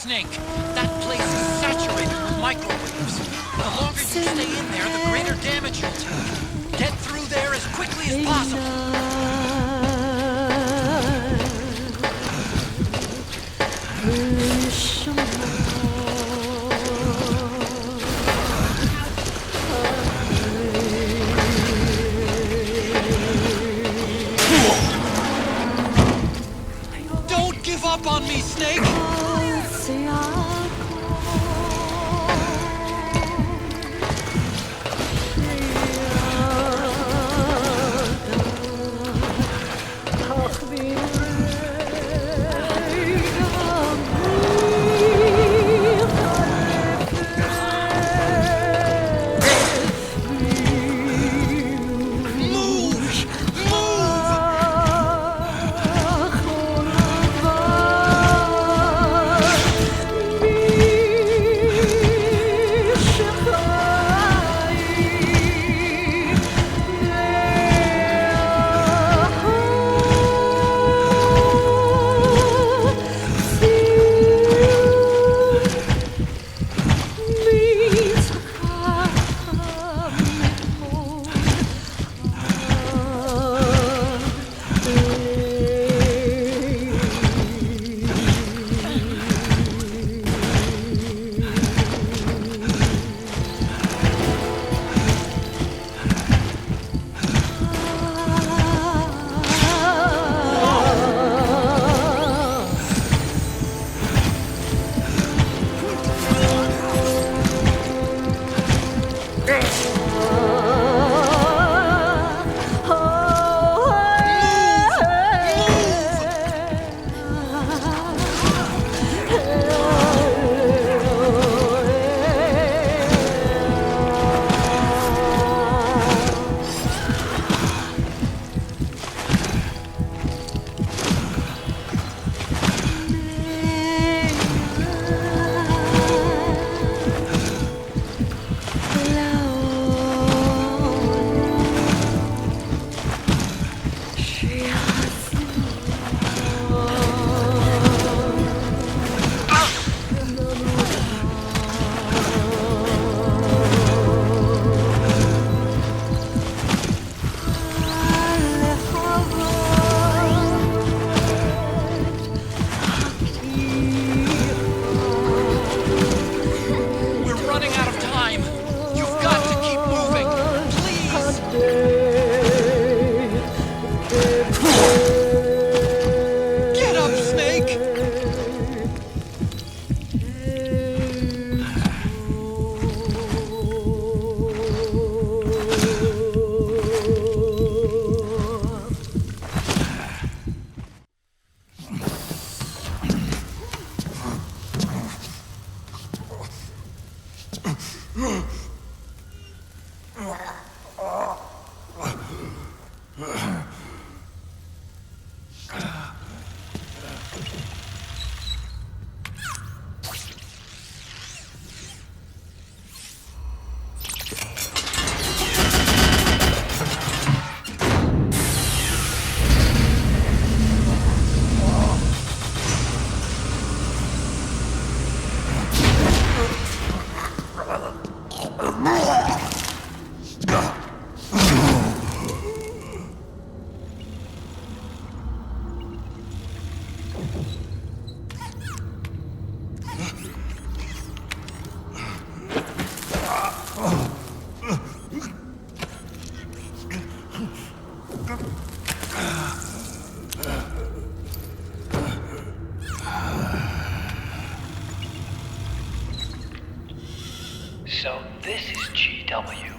Snake. That place is saturated with microwaves. The longer you stay in there, the greater damage you'll take. Get through there as quickly as possible. Don't give up on me, Snake! So this is GW.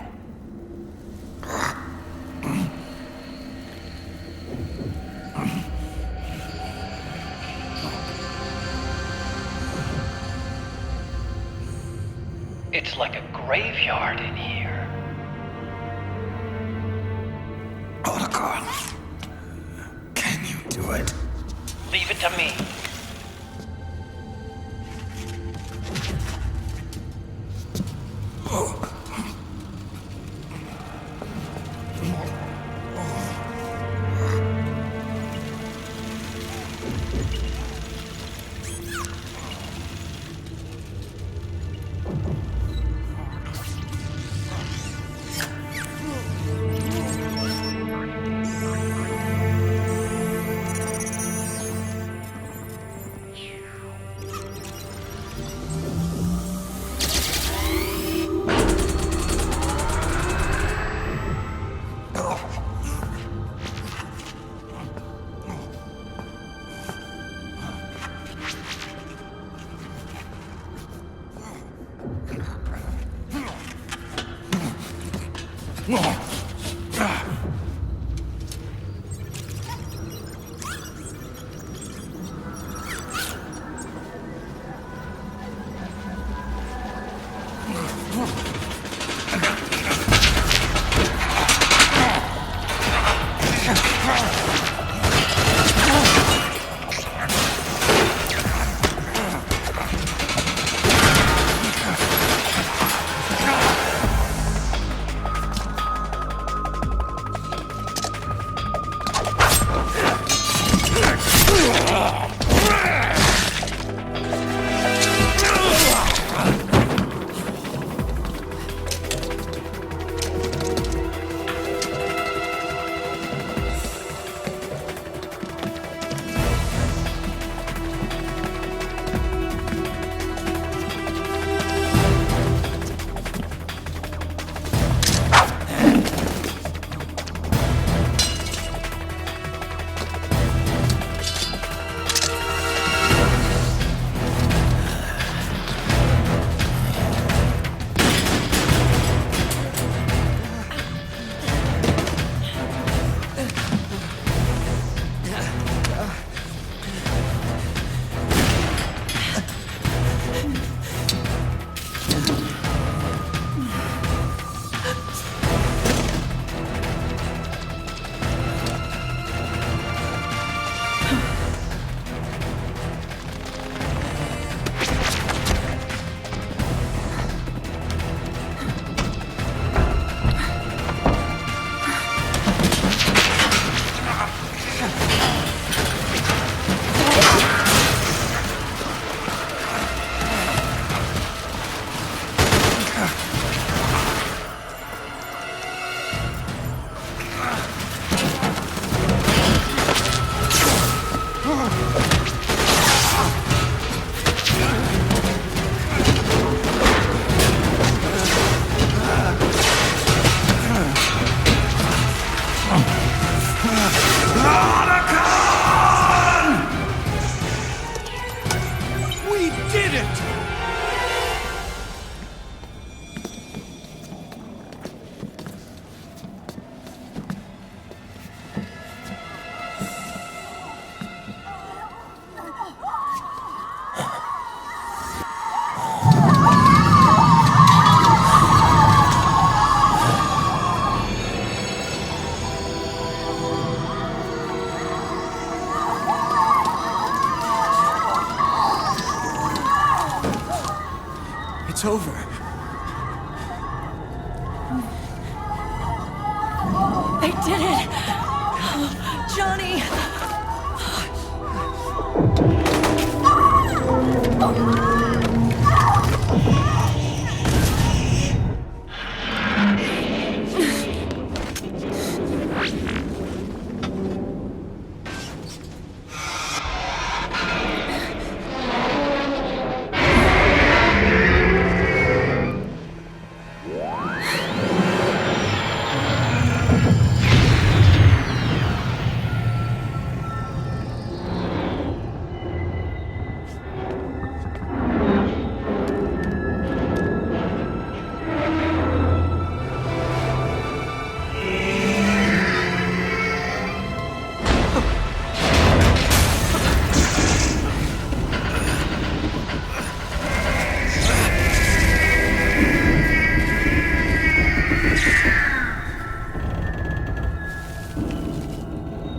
It's like a graveyard in here. Otacon, can you do it? Leave it to me. We did it! It's over. They did it! Oh, Johnny!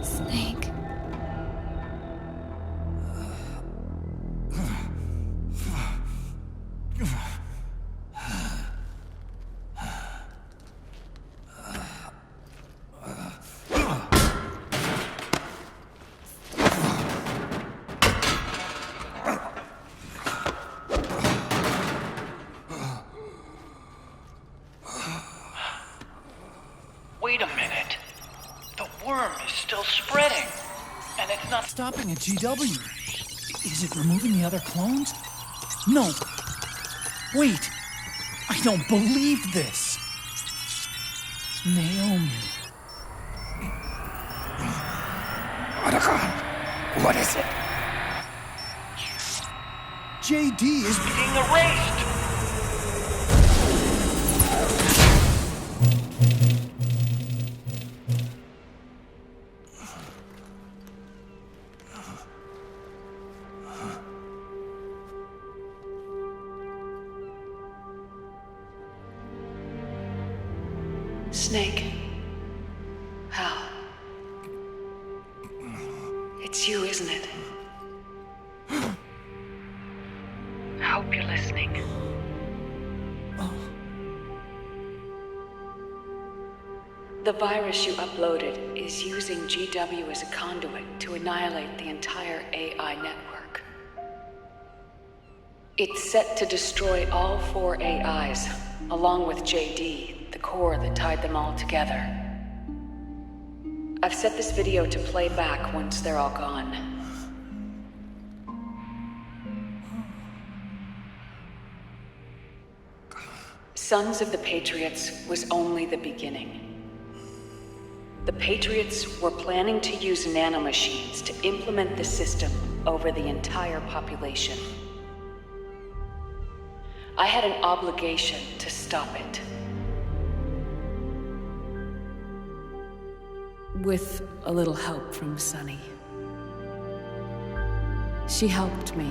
Snake. Wait a minute. The worm is still spreading. And it's not Stopping at GW. Is it removing the other clones? No. Wait. I don't believe this. Naomi. Otacon, what is it? JD is being erased. Snake. Hal. It's you, isn't it? I hope you're listening. The virus you uploaded is using GW as a conduit to annihilate the entire AI network. It's set to destroy all 4 AIs, along with JD, the core that tied them all together. I've set this video to play back once they're all gone. Sons of the Patriots was only the beginning. The Patriots were planning to use nanomachines to implement the system over the entire population. I had an obligation to stop it. With a little help from Sunny. She helped me.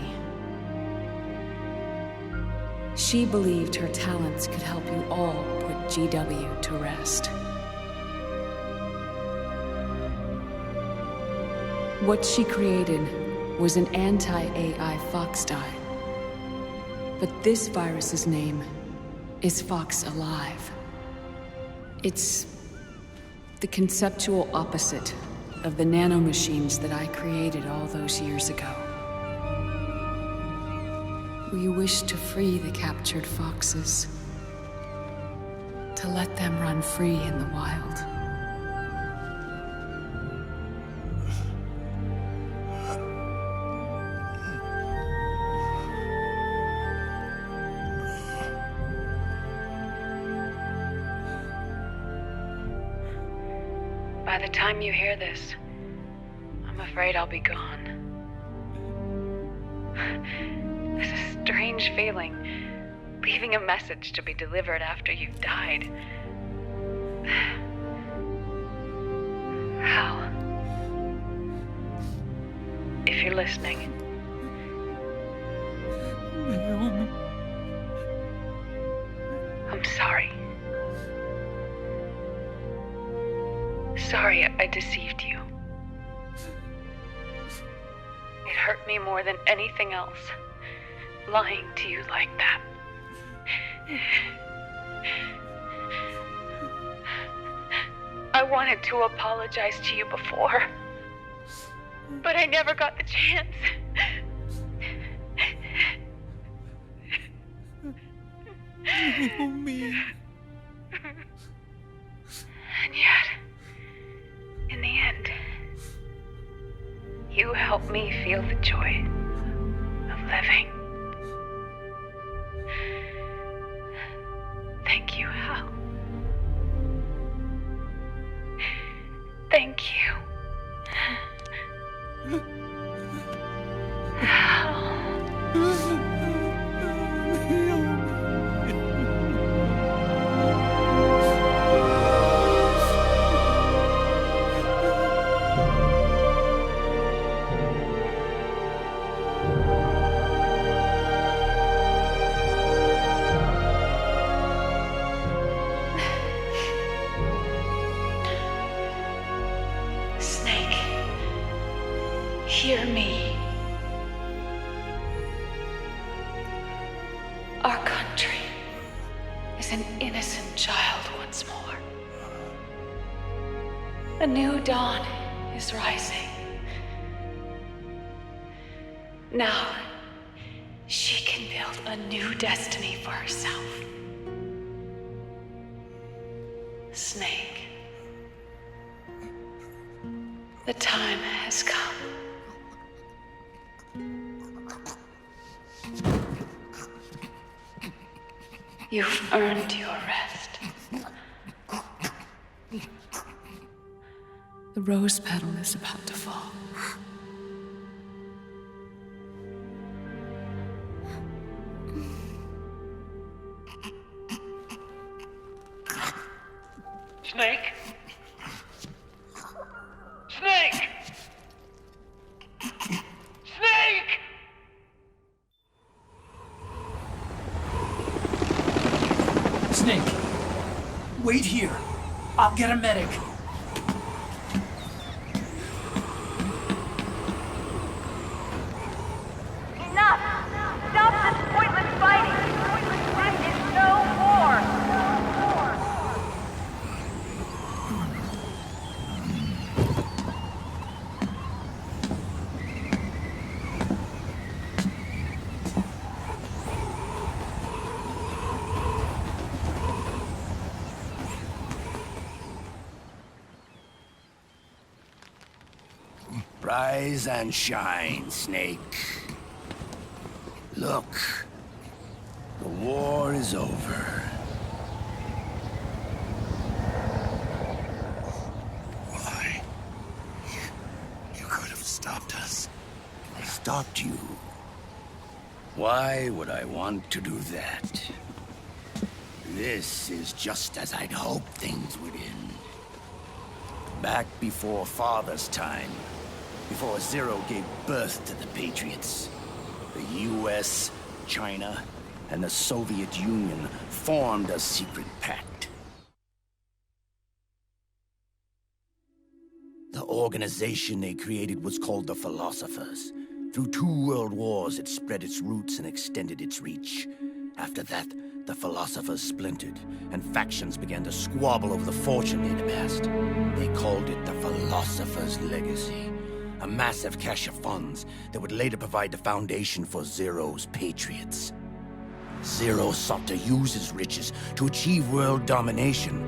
She believed her talents could help you all put GW to rest. What she created was an anti-AI Fox dye. But this virus's name is Fox Alive. It's the conceptual opposite of the nanomachines that I created all those years ago. We wish to free the captured foxes, to let them run free in the wild. By the time you hear this, I'm afraid I'll be gone. It's a strange feeling, leaving a message to be delivered after you've died. Hal, if you're listening, I'm sorry. Sorry I deceived you. It hurt me more than anything else, lying to you like that. I wanted to apologize to you before, but I never got the chance. Me. And yet, in the end, you helped me feel the joy of living. Thank you, Hal. Thank you. Hal. Snake, hear me. Our country is an innocent child once more. A new dawn is rising. Now, she can build a new destiny for herself. Snake, the time has come. You've earned your rest. The rose petal is about to fall. Snake? Snake! Snake! Snake, wait here. I'll get a medic. Enough! Stop this pointless fighting! This is no war! Rise and shine, Snake. Look, the war is over. Why? You could have stopped us. I stopped you. Why would I want to do that? This is just as I'd hoped things would end. Back before Father's time, before Zero gave birth to the Patriots, the US, China, and the Soviet Union formed a secret pact. The organization they created was called the Philosophers. Through 2 world wars, it spread its roots and extended its reach. After that, the Philosophers splintered, and factions began to squabble over the fortune they'd amassed. They called it the Philosopher's Legacy, a massive cache of funds that would later provide the foundation for Zero's Patriots. Zero sought to use his riches to achieve world domination.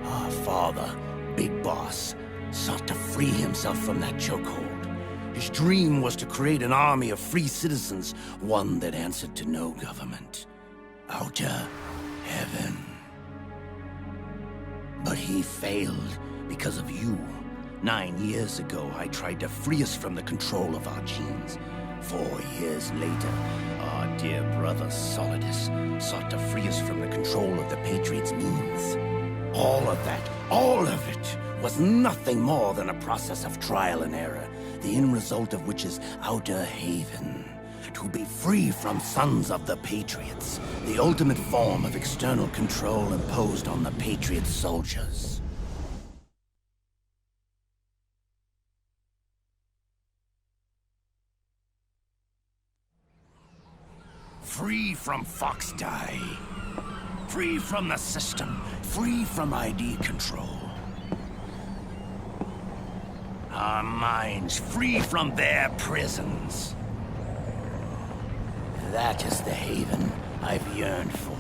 Our father, Big Boss, sought to free himself from that chokehold. His dream was to create an army of free citizens, one that answered to no government. Outer heaven. But he failed because of you. 9 years ago, I tried to free us from the control of our genes. 4 years later, our dear brother Solidus sought to free us from the control of the Patriots' means. All of it, was nothing more than a process of trial and error, the end result of which is Outer Haven. To be free from Sons of the Patriots, the ultimate form of external control imposed on the Patriot soldiers. Free from Fox Die. Free from the system. Free from ID control. Our minds free from their prisons. That is the haven I've yearned for.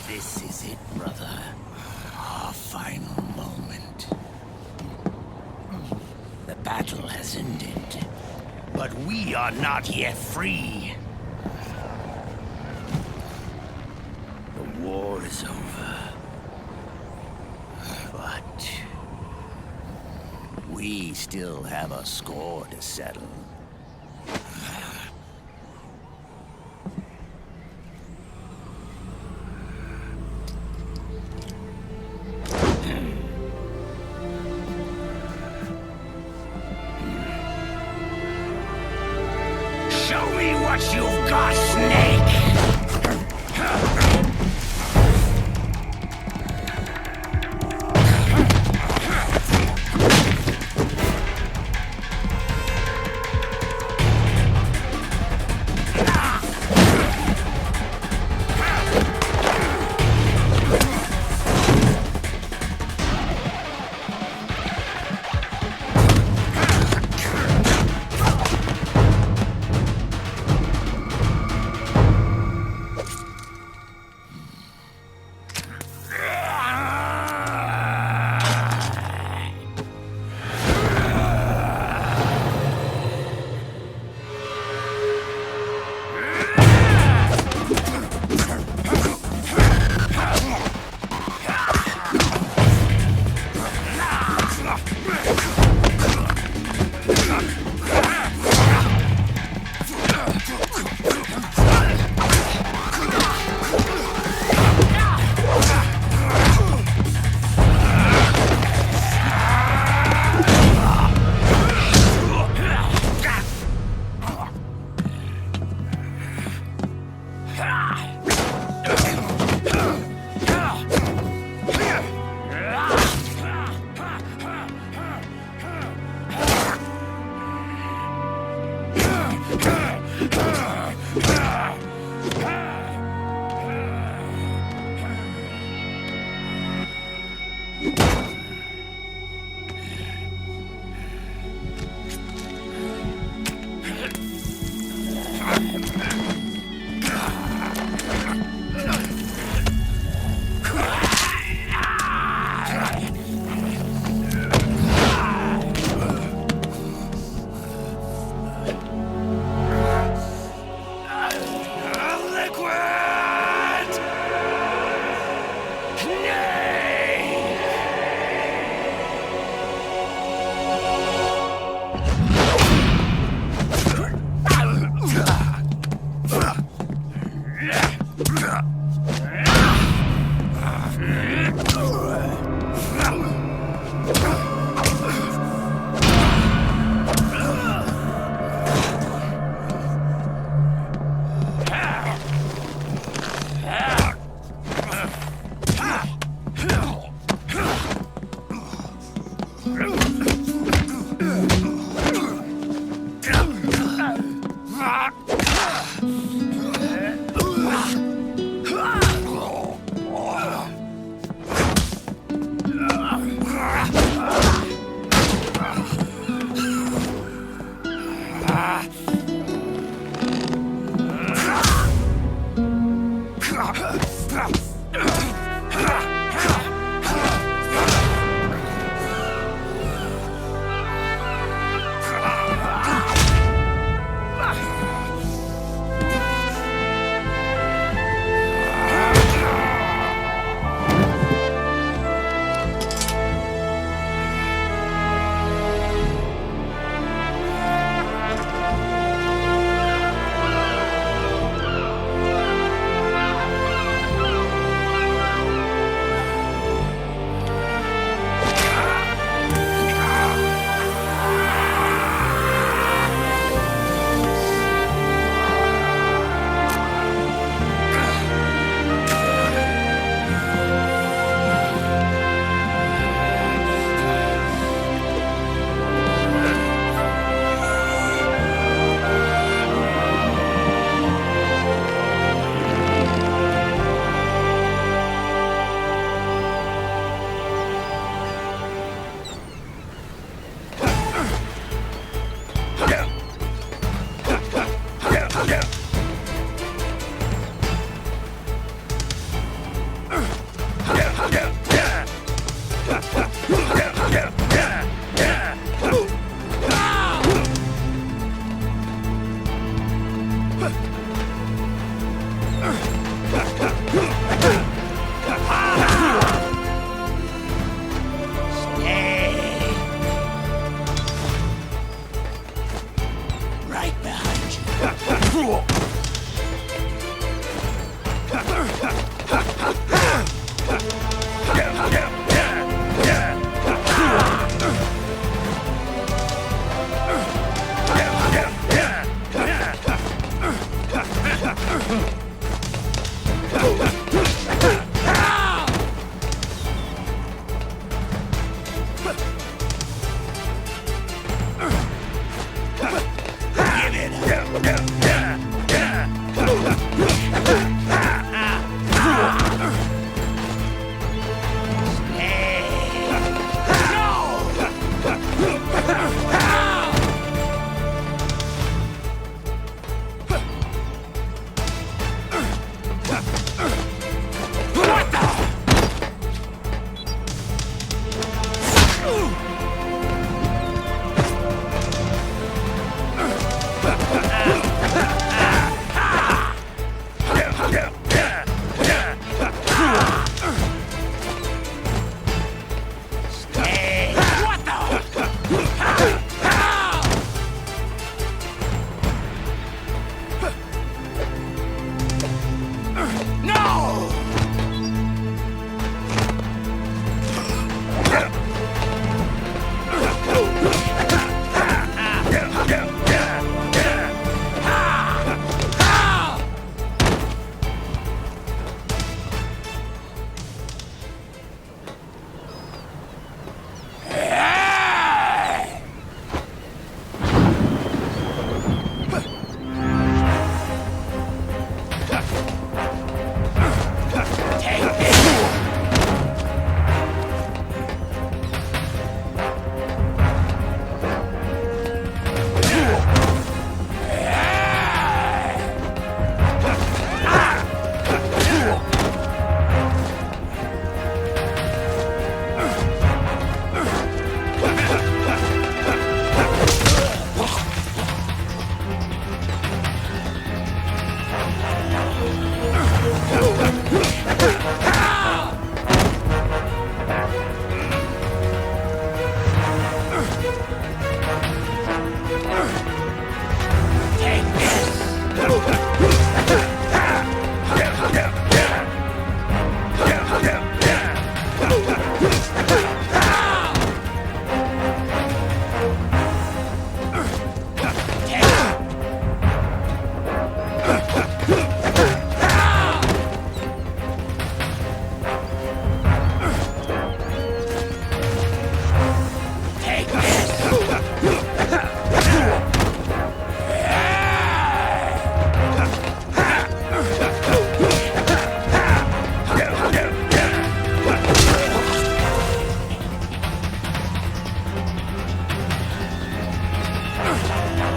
This is it, brother. Our final moment. The battle has ended, but we are not yet free. The war is over, but we still have a score to settle. Show me what you've got, Snake!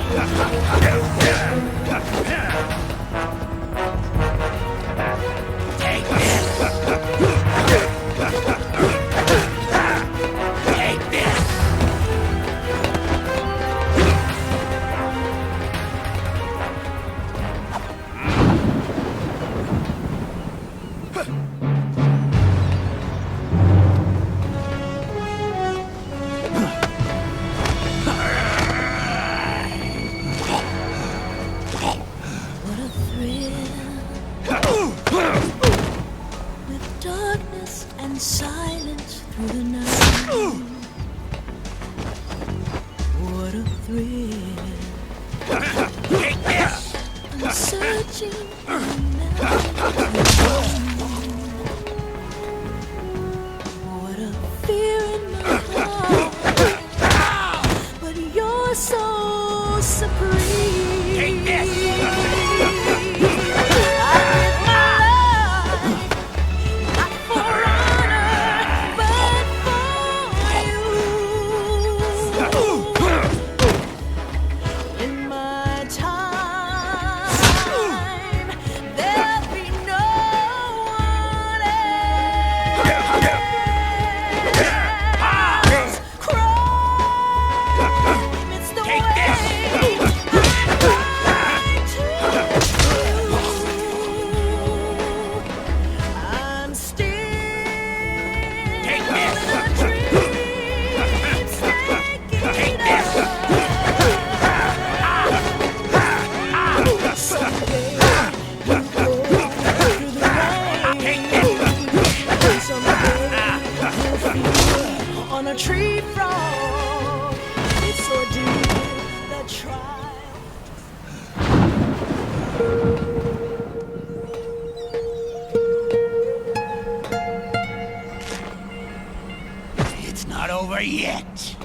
Take this! Take this! What a thrill. With darkness and silence through the night. What a thrill. Take this! I'm searching for melody. What a fear in my heart. But you're so supreme. Take this! On a tree frog, it's so deep that trial. It's not over yet.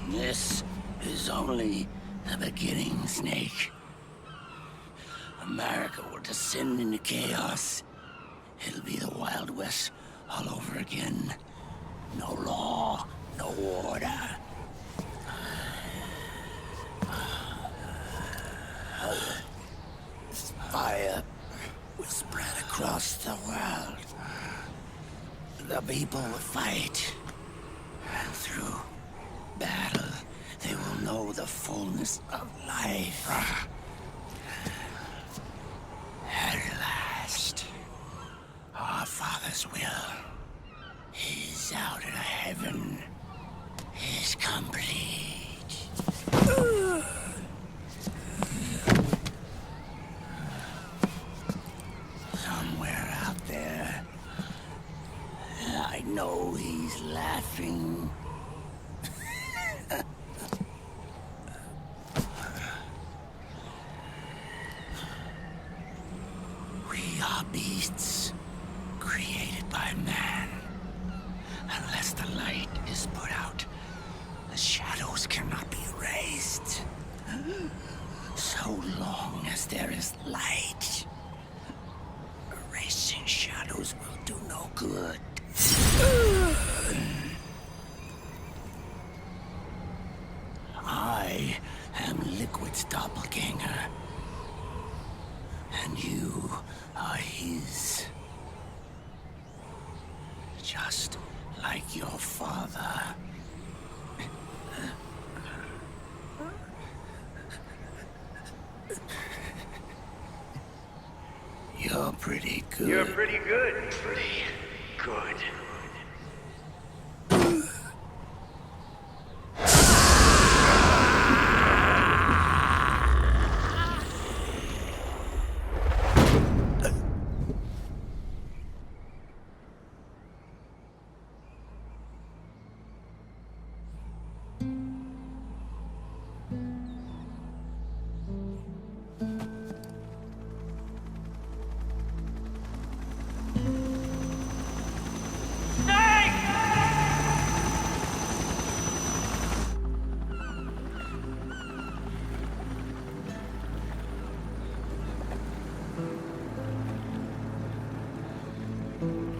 This is only the beginning, Snake. America will descend into chaos. It'll be the Wild West all over again. No law, no order. Fire will spread across the world. The people will fight. And through battle, they will know the fullness of life. At last, our Father's will is out of heaven, is complete. Somewhere out there, I know he's laughing. shadows cannot be erased. So long as there is light. Erasing shadows will do no good. I am Liquid's doppelganger. And you are his. Just like your father. You're pretty good. You're pretty good. Pretty good.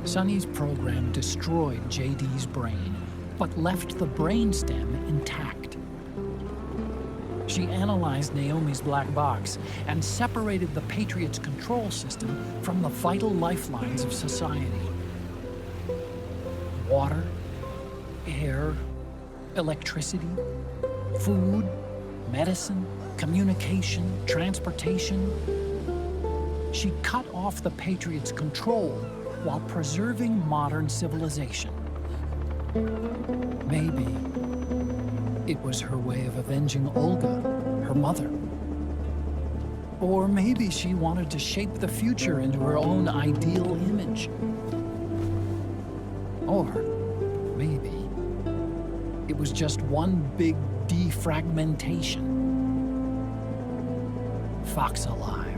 Sonny's program destroyed JD's brain, but left the brainstem intact. She analyzed Naomi's black box and separated the Patriot's control system from the vital lifelines of society. Water, air, electricity, food, medicine, communication, transportation. She cut off the Patriot's control while preserving modern civilization. Maybe it was her way of avenging Olga, her mother. Or maybe she wanted to shape the future into her own ideal image. Or maybe it was just one big defragmentation. Fox Alive.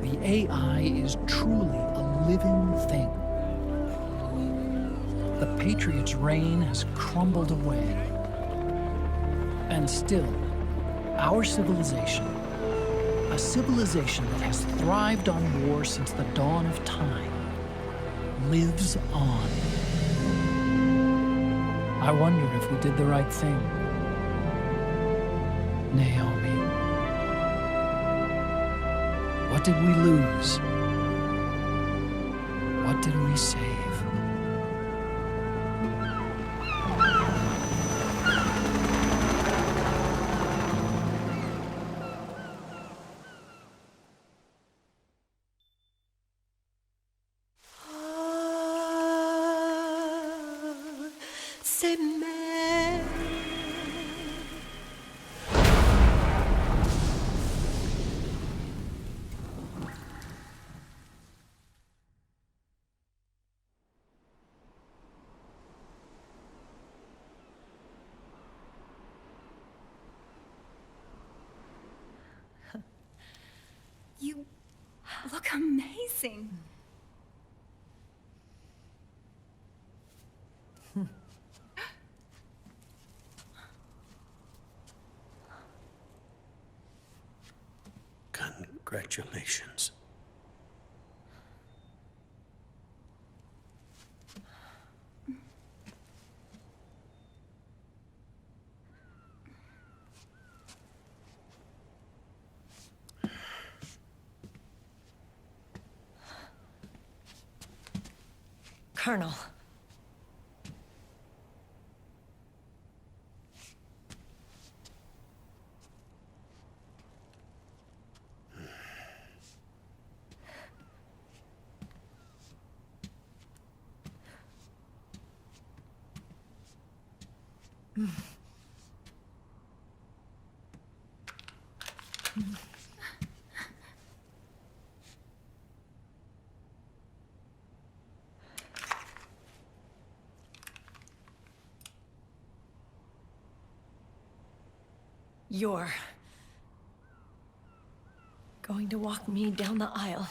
The AI is truly a living thing. The Patriot's reign has crumbled away. And still, our civilization, a civilization that has thrived on war since the dawn of time, lives on. I wonder if we did the right thing. Naomi. What did we lose? What did we save? C'est Mary. You look amazing. Congratulations. Colonel. You're going to walk me down the aisle.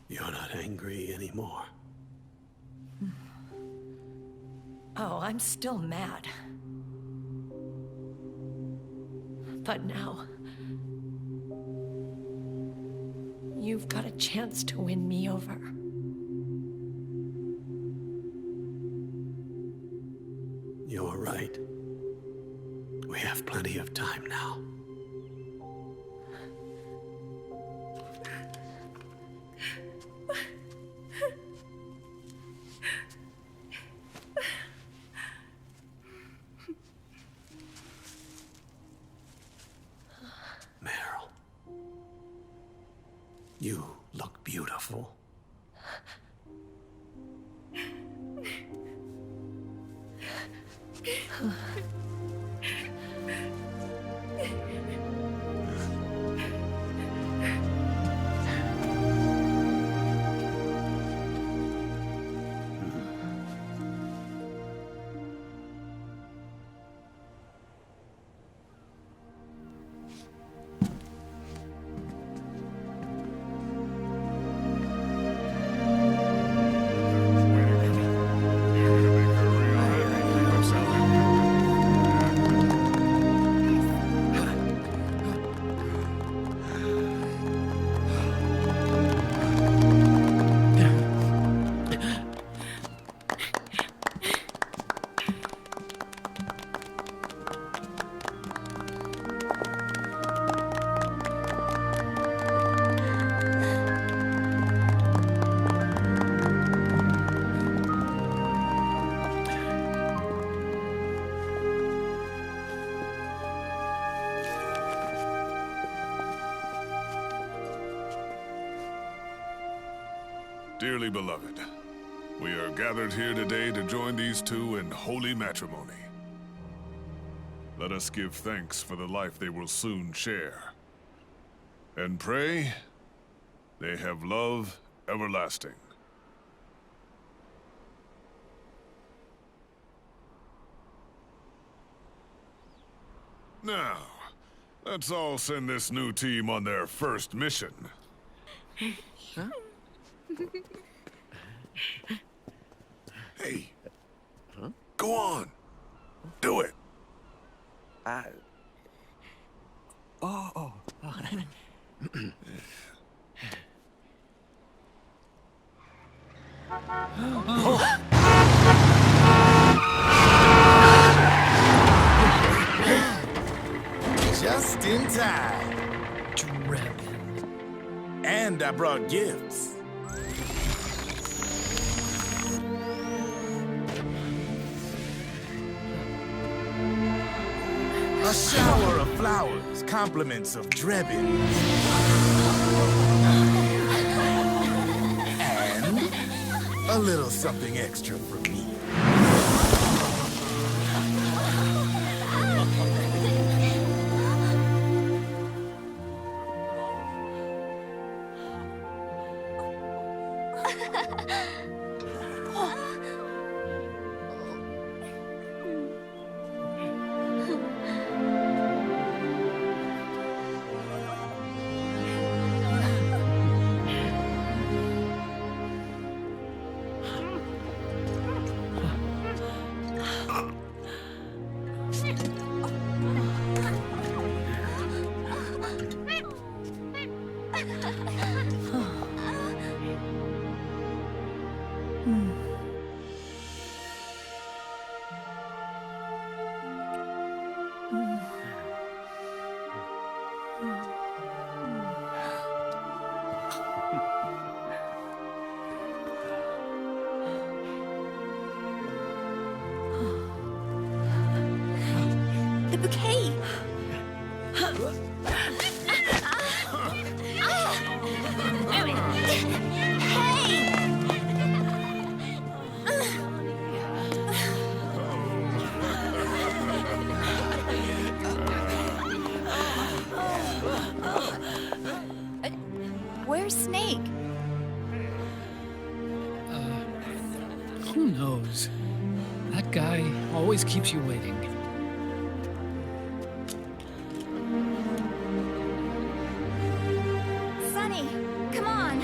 You're not angry anymore. Oh, I'm still mad. But now, you've got a chance to win me over. You're right. We have plenty of time now. Meryl, you look beautiful. Dearly beloved, we are gathered here today to join these two in holy matrimony. Let us give thanks for the life they will soon share, and pray they have love everlasting. Now, let's all send this new team on their first mission. Huh? Hey. Huh? Go on. Do it. Oh. Just in time. Drebin. And I brought gifts. A shower of flowers, compliments of Drebin. And a little something extra from me. The bouquet! Where's Snake? Who knows? That guy always keeps you waiting. Sunny, come on!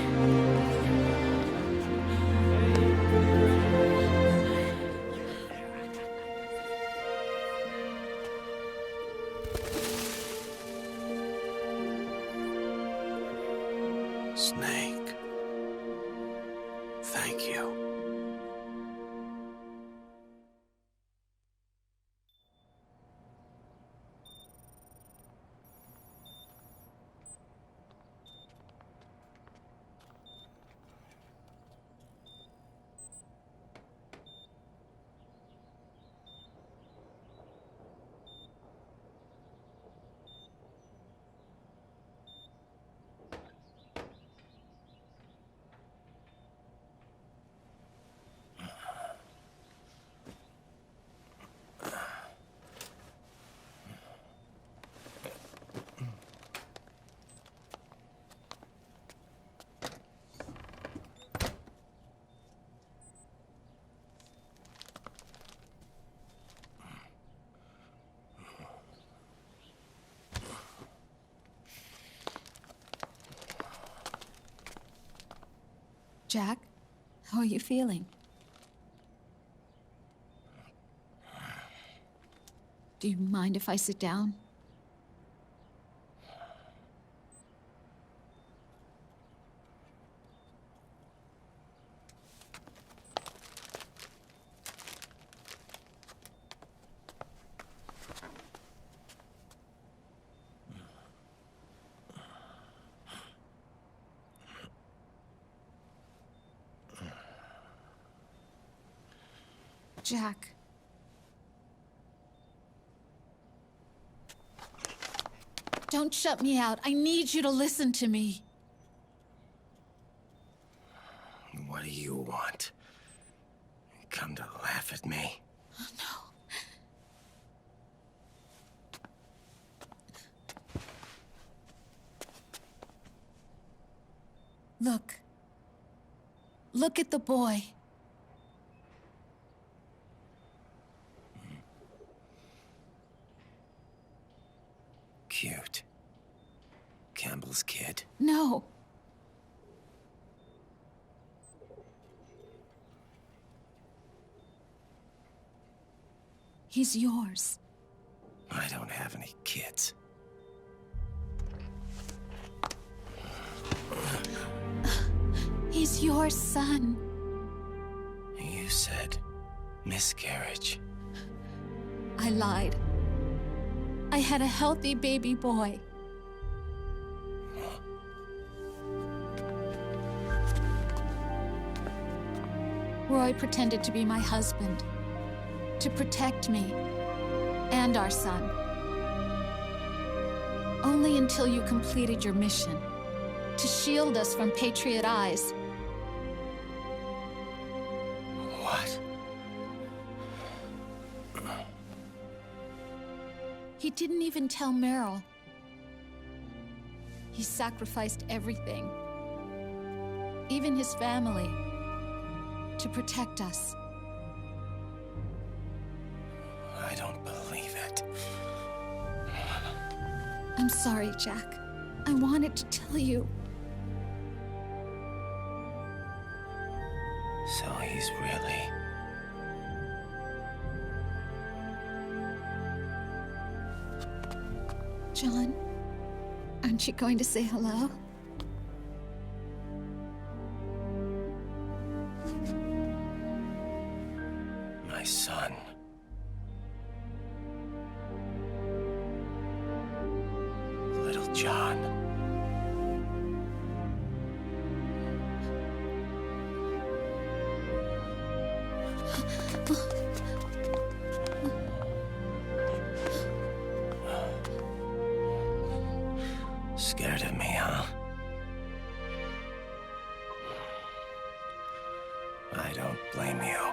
Jack, how are you feeling? Do you mind if I sit down? Jack. Don't shut me out. I need you to listen to me. What do you want? Come to laugh at me? Look. Look at the boy. Cute. Campbell's kid. No. He's yours. I don't have any kids. He's your son. You said miscarriage. I lied. I had a healthy baby boy. Roy pretended to be my husband, to protect me and our son. Only until you completed your mission, to shield us from Patriot eyes. What? He didn't even tell Meryl. He sacrificed everything, even his family, to protect us. I don't believe it. I'm sorry, Jack. I wanted to tell you. So he's really... John, aren't you going to say hello? My son. Little John. Scared of me, huh? I don't blame you.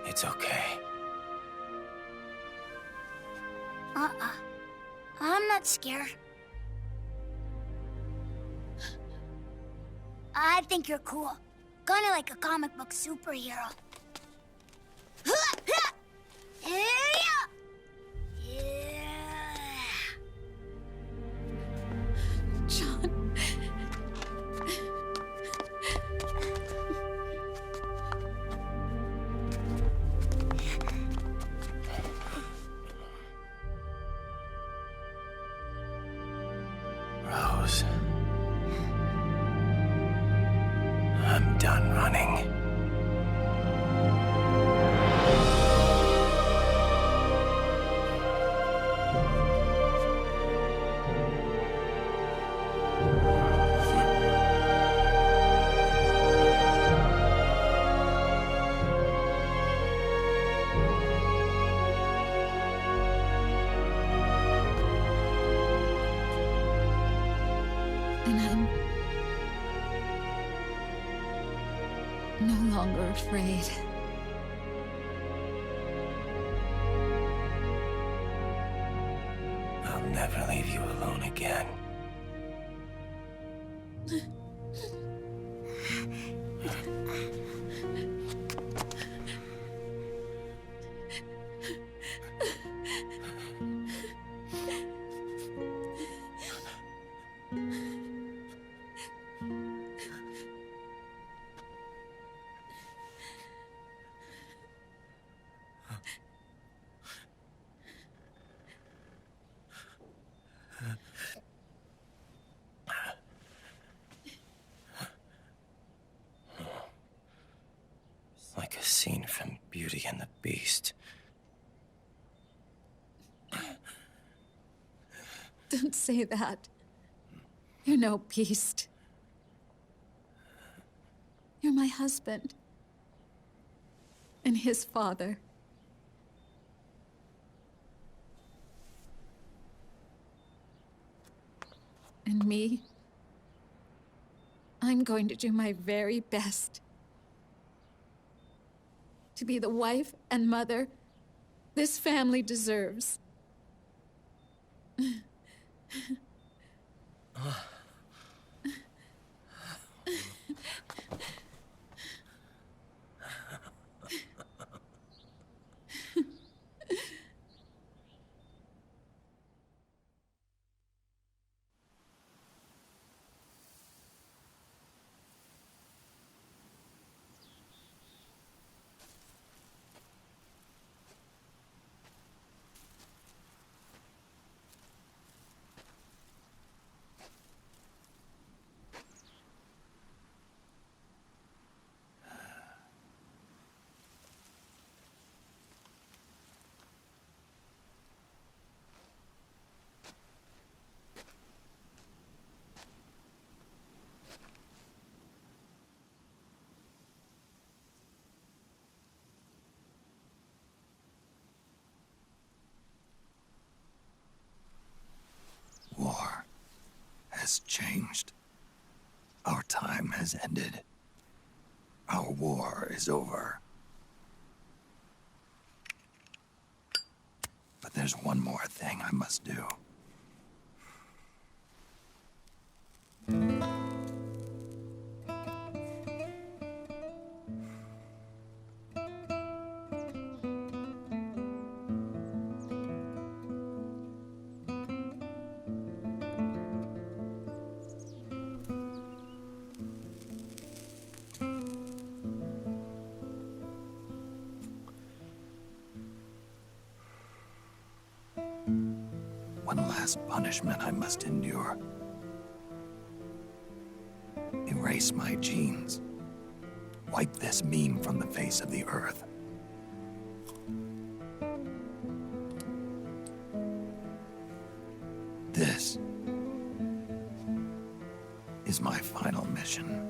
It's okay. I'm not scared. I think you're cool. Kinda like a comic book superhero. John. Rose. I'm done running. And I'm no longer afraid. I'll never leave you alone again. Beauty and the Beast. Don't say that. You're no beast. You're my husband. And his father. And me, I'm going to do my very best to be the wife and mother this family deserves. War has changed. Our time has ended. Our war is over. But there's one more thing I must do. One last punishment I must endure. Erase my genes. Wipe this meme from the face of the earth. This is my final mission.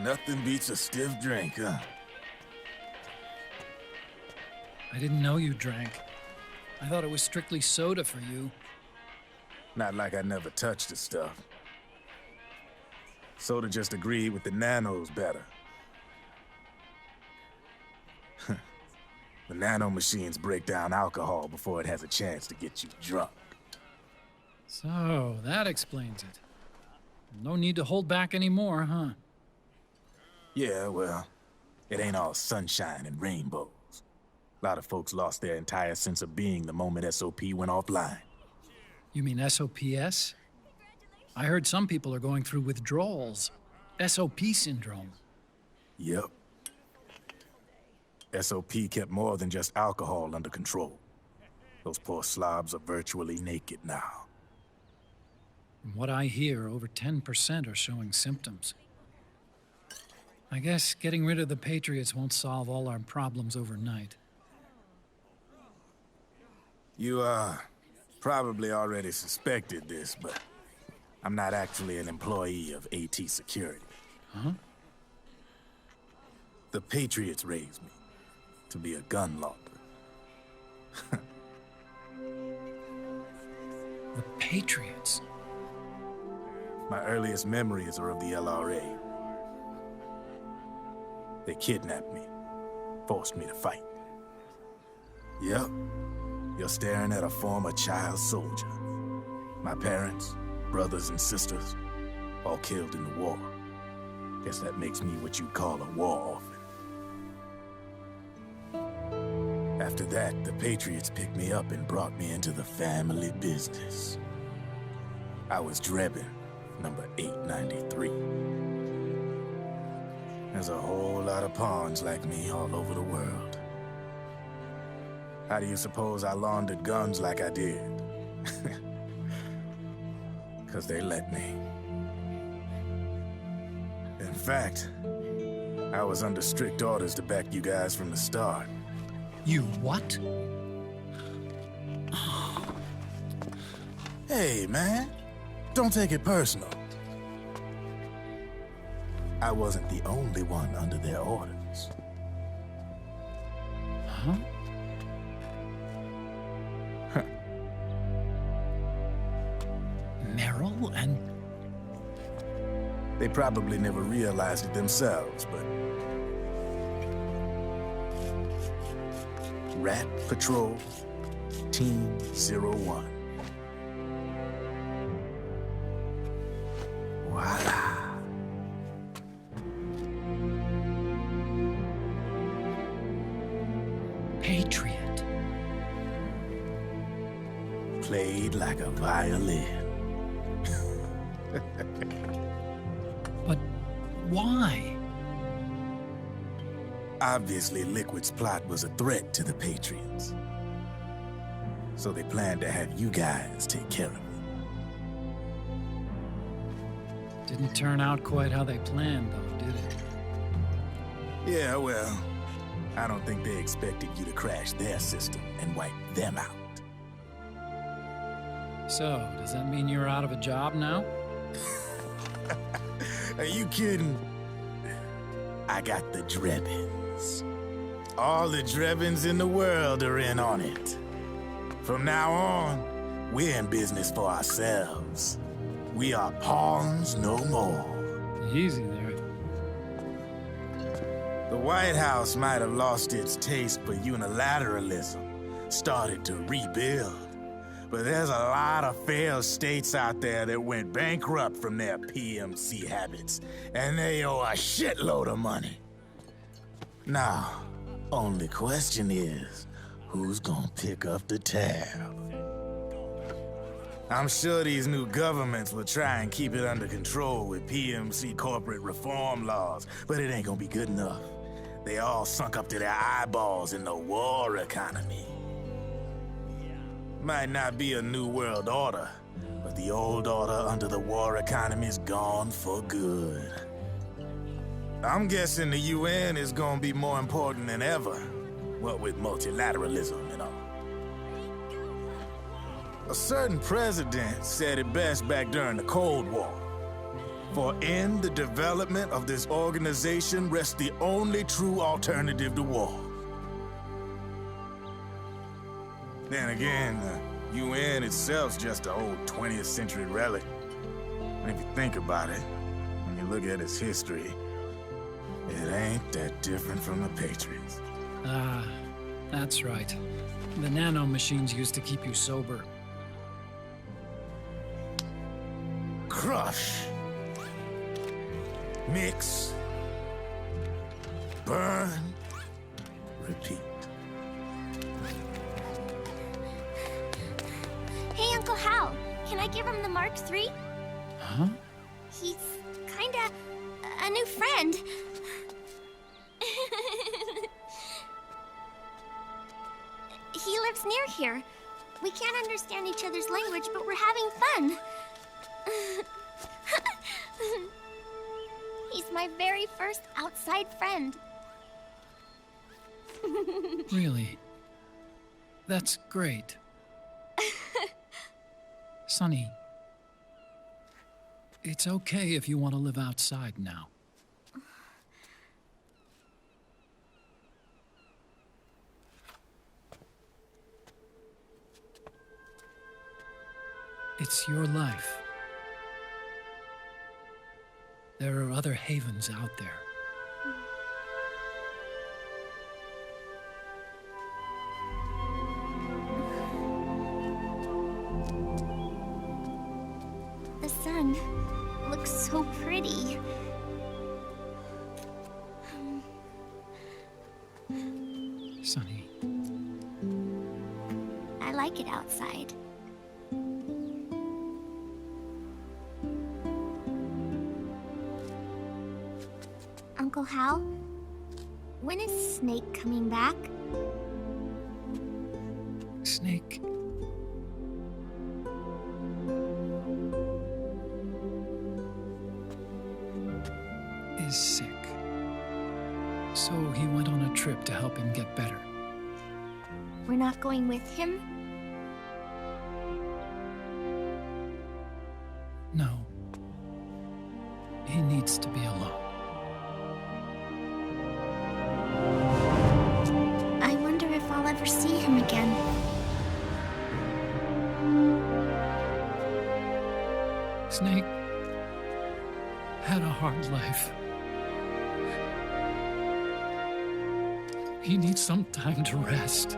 Nothing beats a stiff drink, huh? I didn't know you drank. I thought it was strictly soda for you. Not like I never touched the stuff. Soda just agreed with the nanos better. The nano machines break down alcohol before it has a chance to get you drunk. So, that explains it. No need to hold back anymore, huh? Yeah, well, it ain't all sunshine and rainbows. A lot of folks lost their entire sense of being the moment SOP went offline. You mean SOPS? I heard some people are going through withdrawals. SOP syndrome. Yep. SOP kept more than just alcohol under control. Those poor slobs are virtually naked now. From what I hear, over 10% are showing symptoms. I guess getting rid of the Patriots won't solve all our problems overnight. You, probably already suspected this, but I'm not actually an employee of AT Security. Huh? The Patriots raised me to be a gun launder. The Patriots? My earliest memories are of the LRA. They kidnapped me, forced me to fight. Yep, you're staring at a former child soldier. My parents, brothers and sisters, all killed in the war. Guess that makes me what you'd call a war orphan. After that, the Patriots picked me up and brought me into the family business. I was Drebin, number 893. There's a whole lot of pawns like me all over the world. How do you suppose I laundered guns like I did? 'Cause they let me. In fact, I was under strict orders to back you guys from the start. You what? Hey, man. Don't take it personal. I wasn't the only one under their orders. Huh? Meryl and... They probably never realized it themselves, but... Rat Patrol, Team 01. Voila. Patriot. Played like a violin. But why? Obviously, Liquid's plot was a threat to the Patriots. So they planned to have you guys take care of it. Didn't turn out quite how they planned, though, did it? Yeah, well, I don't think they expected you to crash their system and wipe them out. So, does that mean you're out of a job now? Are you kidding? I got the Drebins. All the Drebins in the world are in on it. From now on, we're in business for ourselves. We are pawns no more. Easy there. The White House might have lost its taste for unilateralism, started to rebuild. But there's a lot of failed states out there that went bankrupt from their PMC habits, and they owe a shitload of money. Now, only question is, who's gonna pick up the tab? I'm sure these new governments will try and keep it under control with PMC corporate reform laws, but it ain't gonna be good enough. They all sunk up to their eyeballs in the war economy. Might not be a new world order, but the old order under the war economy's gone for good. I'm guessing the UN is gonna be more important than ever, what with multilateralism and all. A certain president said it best back during the Cold War. For in the development of this organization rests the only true alternative to war. Then again, the UN itself's just an old 20th century relic. And if you think about it, when you look at its history, it ain't that different from the Patriots. Ah, that's right. The nano-machines used to keep you sober. Crush. Mix. Burn. Repeat. Can I give him the Mark III? Huh? He's kinda a new friend. He lives near here. We can't understand each other's language, but we're having fun. He's my very first outside friend. Really? That's great. Sonny, it's okay if you want to live outside now. It's your life. There are other havens out there. The sun looks so pretty. Sonny. I like it outside. Uncle Hal, when is Snake coming back? Snake. Is sick. So he went on a trip to help him get better. We're not going with him? No. He needs to be alone. I wonder if I'll ever see him again. Snake had a hard life. He needs some time to rest.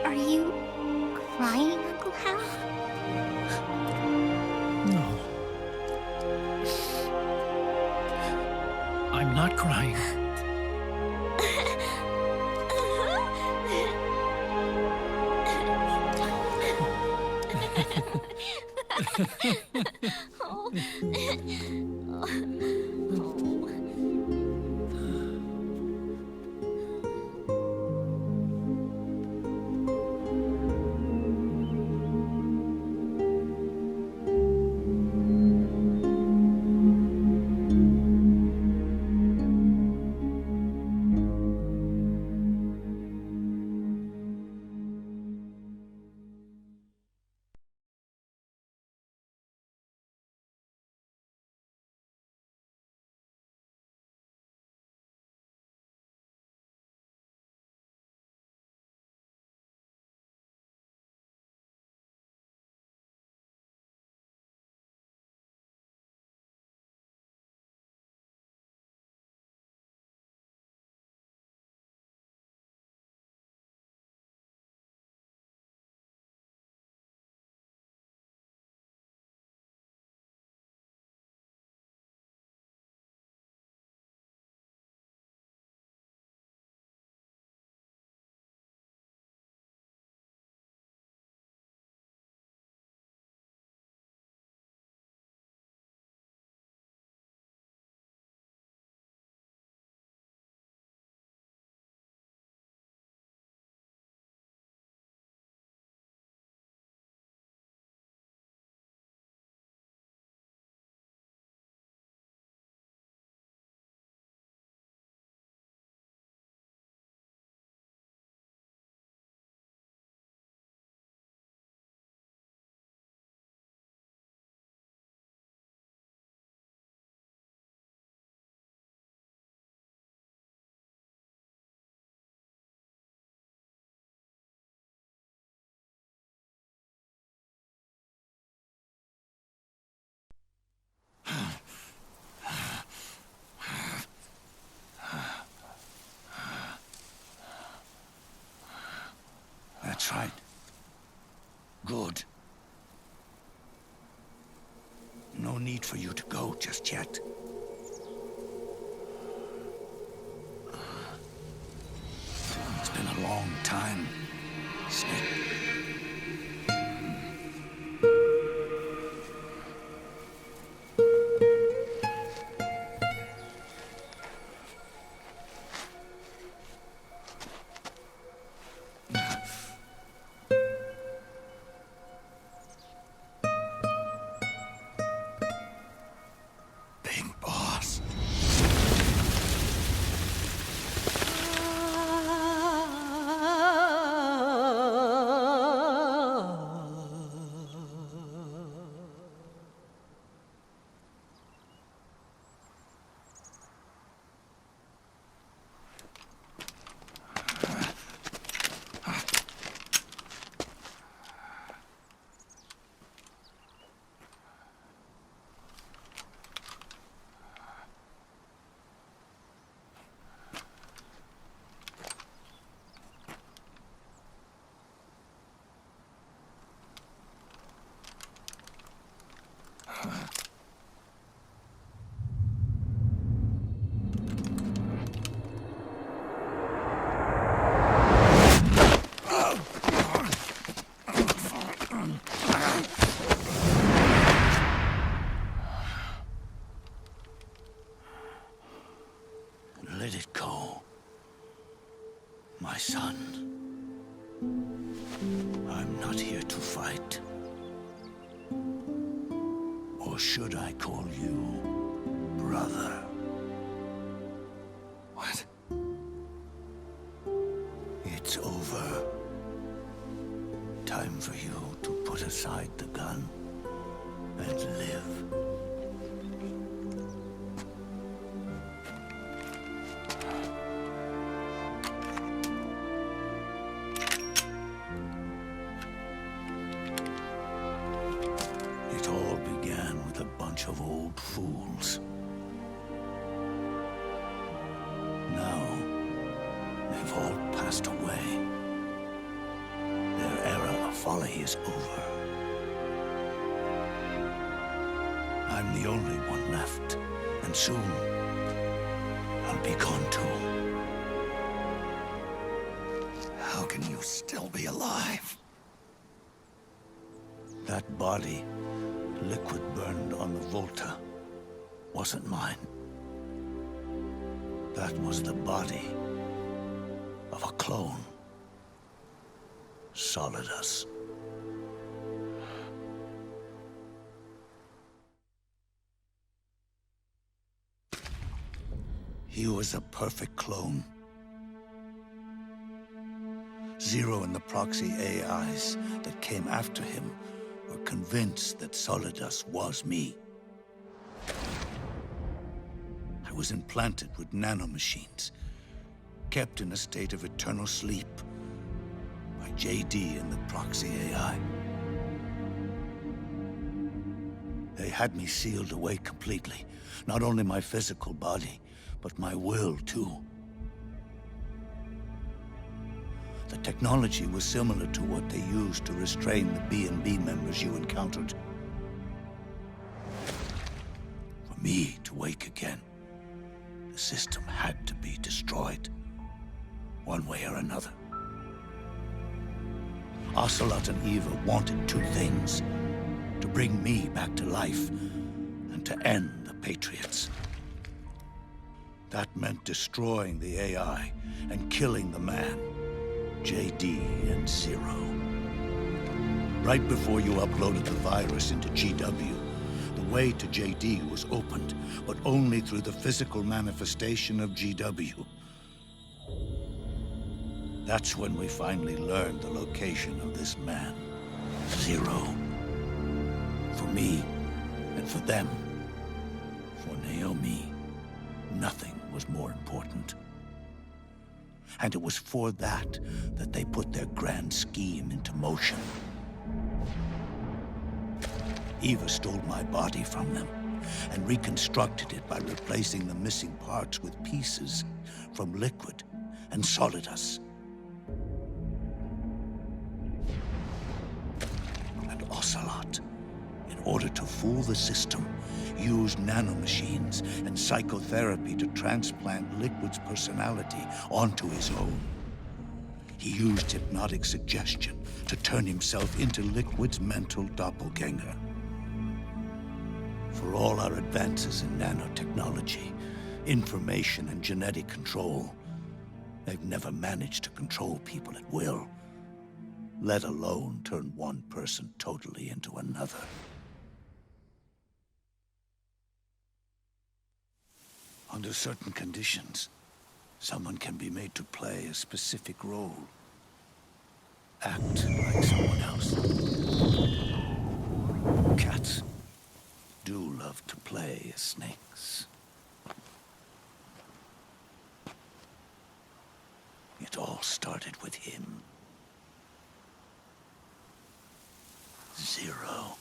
Are you crying, Uncle Hal? No. I'm not crying. Let it go, my son. I'm not here to fight. Or should I call you brother? What? It's over. Time for you to put aside the gun and live. It all began with a bunch of old fools. Now, they've all passed away. Their era of folly is over. I'm the only one left, and soon I'll be gone too. How can you still be alive? That body, liquid burned on the Volta, wasn't mine. That was the body of a clone. Solidus. He was a perfect clone. Zero and the proxy AIs that came after him were convinced that Solidus was me. I was implanted with nanomachines, kept in a state of eternal sleep by JD and the proxy AI. They had me sealed away completely, not only my physical body, but my will too. The technology was similar to what they used to restrain the B&B members you encountered. For me to wake again, the system had to be destroyed, one way or another. Ocelot and Eva wanted two things: to bring me back to life, and to end the Patriots. That meant destroying the AI and killing the man, JD and Zero. Right before you uploaded the virus into GW, the way to JD was opened, but only through the physical manifestation of GW. That's when we finally learned the location of this man, Zero. For me, and for them, for Naomi, nothing was more important. And it was for that they put their grand scheme into motion. Eva stole my body from them and reconstructed it by replacing the missing parts with pieces from Liquid and Solidus. And Ocelot, in order to fool the system, used nanomachines and psychotherapy to transplant Liquid's personality onto his own. He used hypnotic suggestion to turn himself into Liquid's mental doppelganger. For all our advances in nanotechnology, information and genetic control, they've never managed to control people at will, let alone turn one person totally into another. Under certain conditions, someone can be made to play a specific role. Act like someone else. Cats do love to play as snakes. It all started with him. Zero.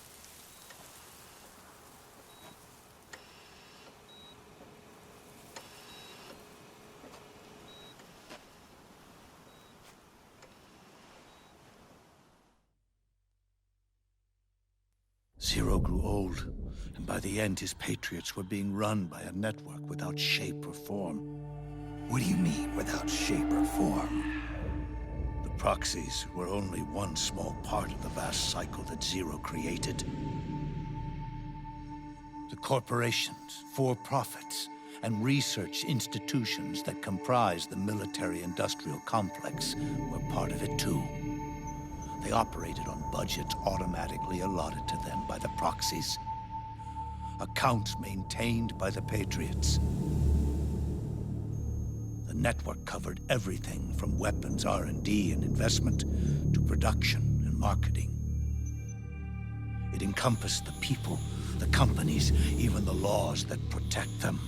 Zero grew old, and by the end his Patriots were being run by a network without shape or form. What do you mean, without shape or form? The proxies were only one small part of the vast cycle that Zero created. The corporations, for-profits, and research institutions that comprise the military-industrial complex were part of it too. They operated on budgets automatically allotted to them by the proxies. Accounts maintained by the Patriots. The network covered everything from weapons R&D and investment to production and marketing. It encompassed the people, the companies, even the laws that protect them.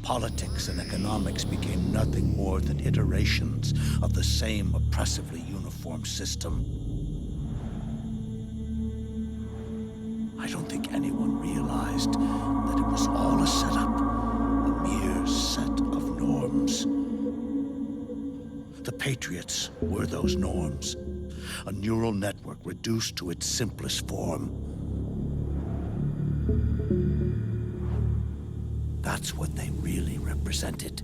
Politics and economics became nothing more than iterations of the same oppressively uniform system. I don't think anyone realized that it was all a setup, a mere set of norms. The Patriots were those norms, a neural network reduced to its simplest form. That's what they really represented.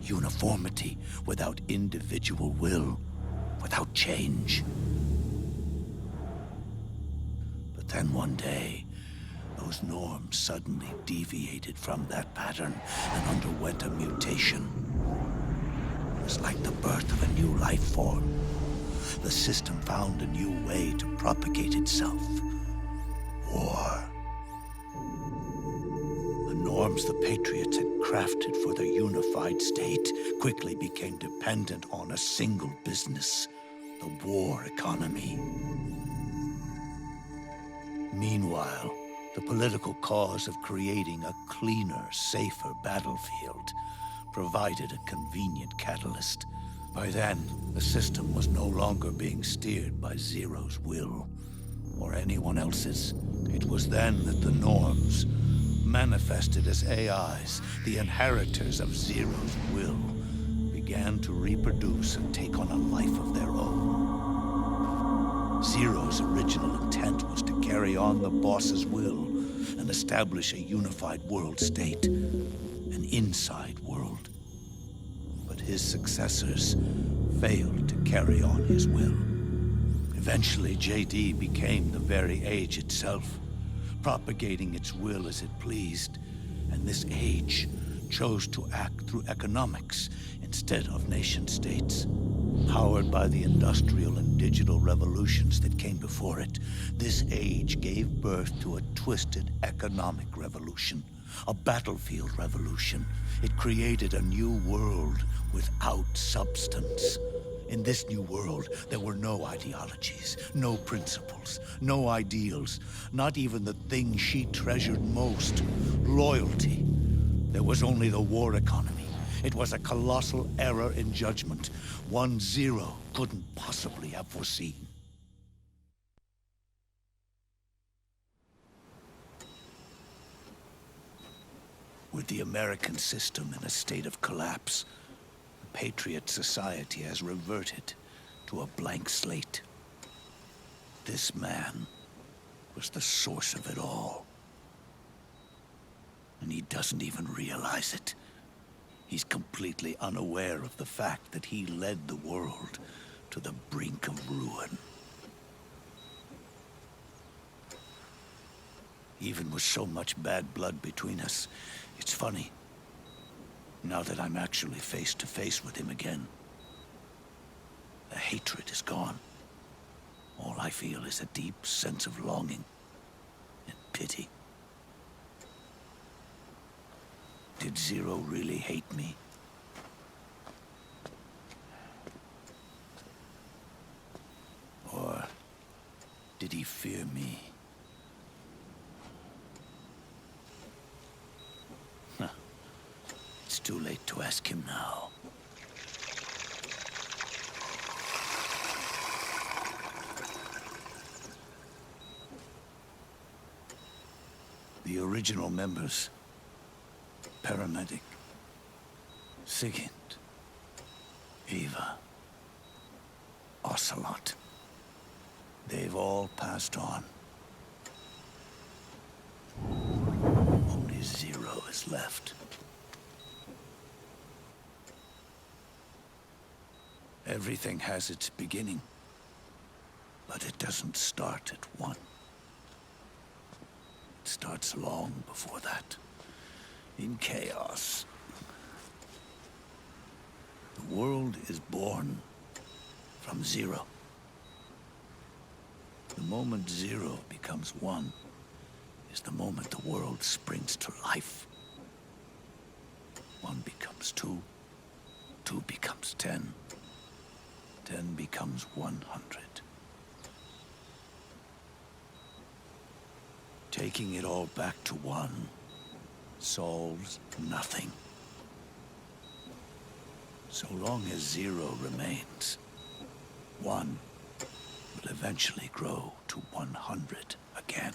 Uniformity without individual will, without change. But then one day, those norms suddenly deviated from that pattern and underwent a mutation. It was like the birth of a new life form. The system found a new way to propagate itself. War. The norms the Patriots had crafted for their unified state quickly became dependent on a single business, the war economy. Meanwhile, the political cause of creating a cleaner, safer battlefield provided a convenient catalyst. By then, the system was no longer being steered by Zero's will, or anyone else's. It was then that the norms, manifested as AIs, the inheritors of Zero's will, began to reproduce and take on a life of their own. Zero's original intent was to carry on the boss's will and establish a unified world state, an inside world. But his successors failed to carry on his will. Eventually, JD became the very age itself, propagating its will as it pleased, and this age chose to act through economics instead of nation-states. Powered by the industrial and digital revolutions that came before it, this age gave birth to a twisted economic revolution, a battlefield revolution. It created a new world without substance. In this new world, there were no ideologies, no principles, no ideals, not even the thing she treasured most, loyalty. There was only the war economy. It was a colossal error in judgment, one Zero couldn't possibly have foreseen. With the American system in a state of collapse, the Patriot Society has reverted to a blank slate. This man was the source of it all. And he doesn't even realize it. He's completely unaware of the fact that he led the world to the brink of ruin. Even with so much bad blood between us, it's funny, now that I'm actually face to face with him again. The hatred is gone. All I feel is a deep sense of longing and pity. Did Zero really hate me? Or did he fear me? Huh. It's too late to ask him now. The original members, Paramedic, Sigint, Eva, Ocelot. They've all passed on. Only Zero is left. Everything has its beginning, but it doesn't start at one. It starts long before that. in chaos. The world is born from zero. The moment zero becomes one is the moment the world springs to life. 1 becomes 2, 2 becomes 10, 10 becomes 100. Taking it all back to 1 solves nothing. So long as 0 remains, 1 will eventually grow to 100 again.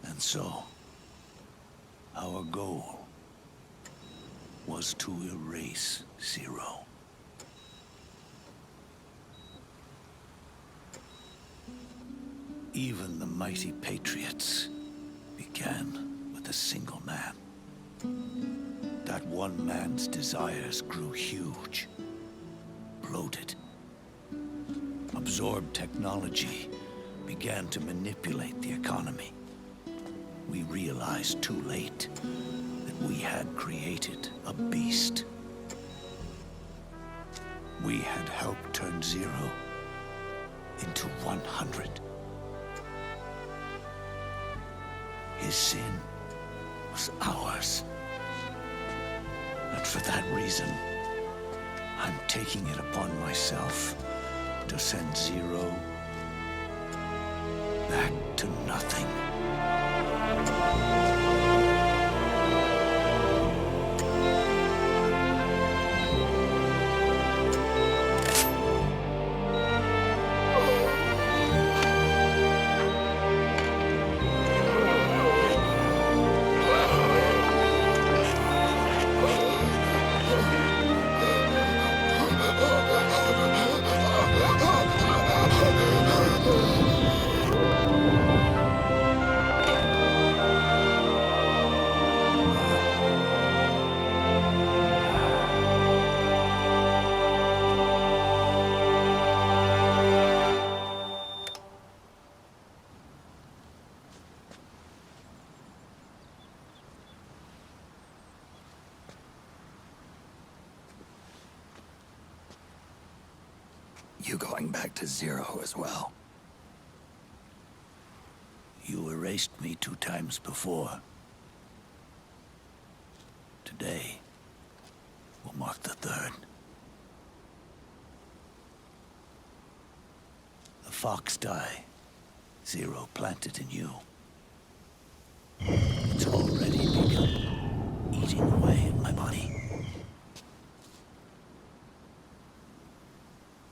And so, our goal was to erase 0. Even the mighty Patriots began with a single man. That one man's desires grew huge, bloated, absorbed technology, began to manipulate the economy. We realized too late that we had created a beast. We had helped turn 0 into 100. His sin was ours. And for that reason, I'm taking it upon myself to send 0 back to nothing. You going back to 0 as well? You erased me 2 times before. Today will mark the 3rd. The fox die 0 planted in you. It's already begun eating away at my body.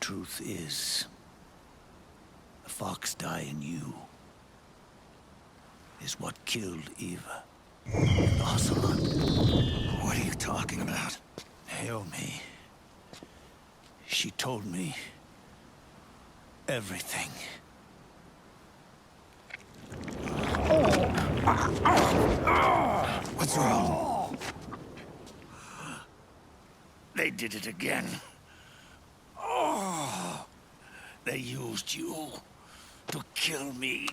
Truth is, the fox die in you is what killed Eva and Ocelot. What are you talking about? Naomi. She told me everything. What's wrong? They did it again. They used you to kill me.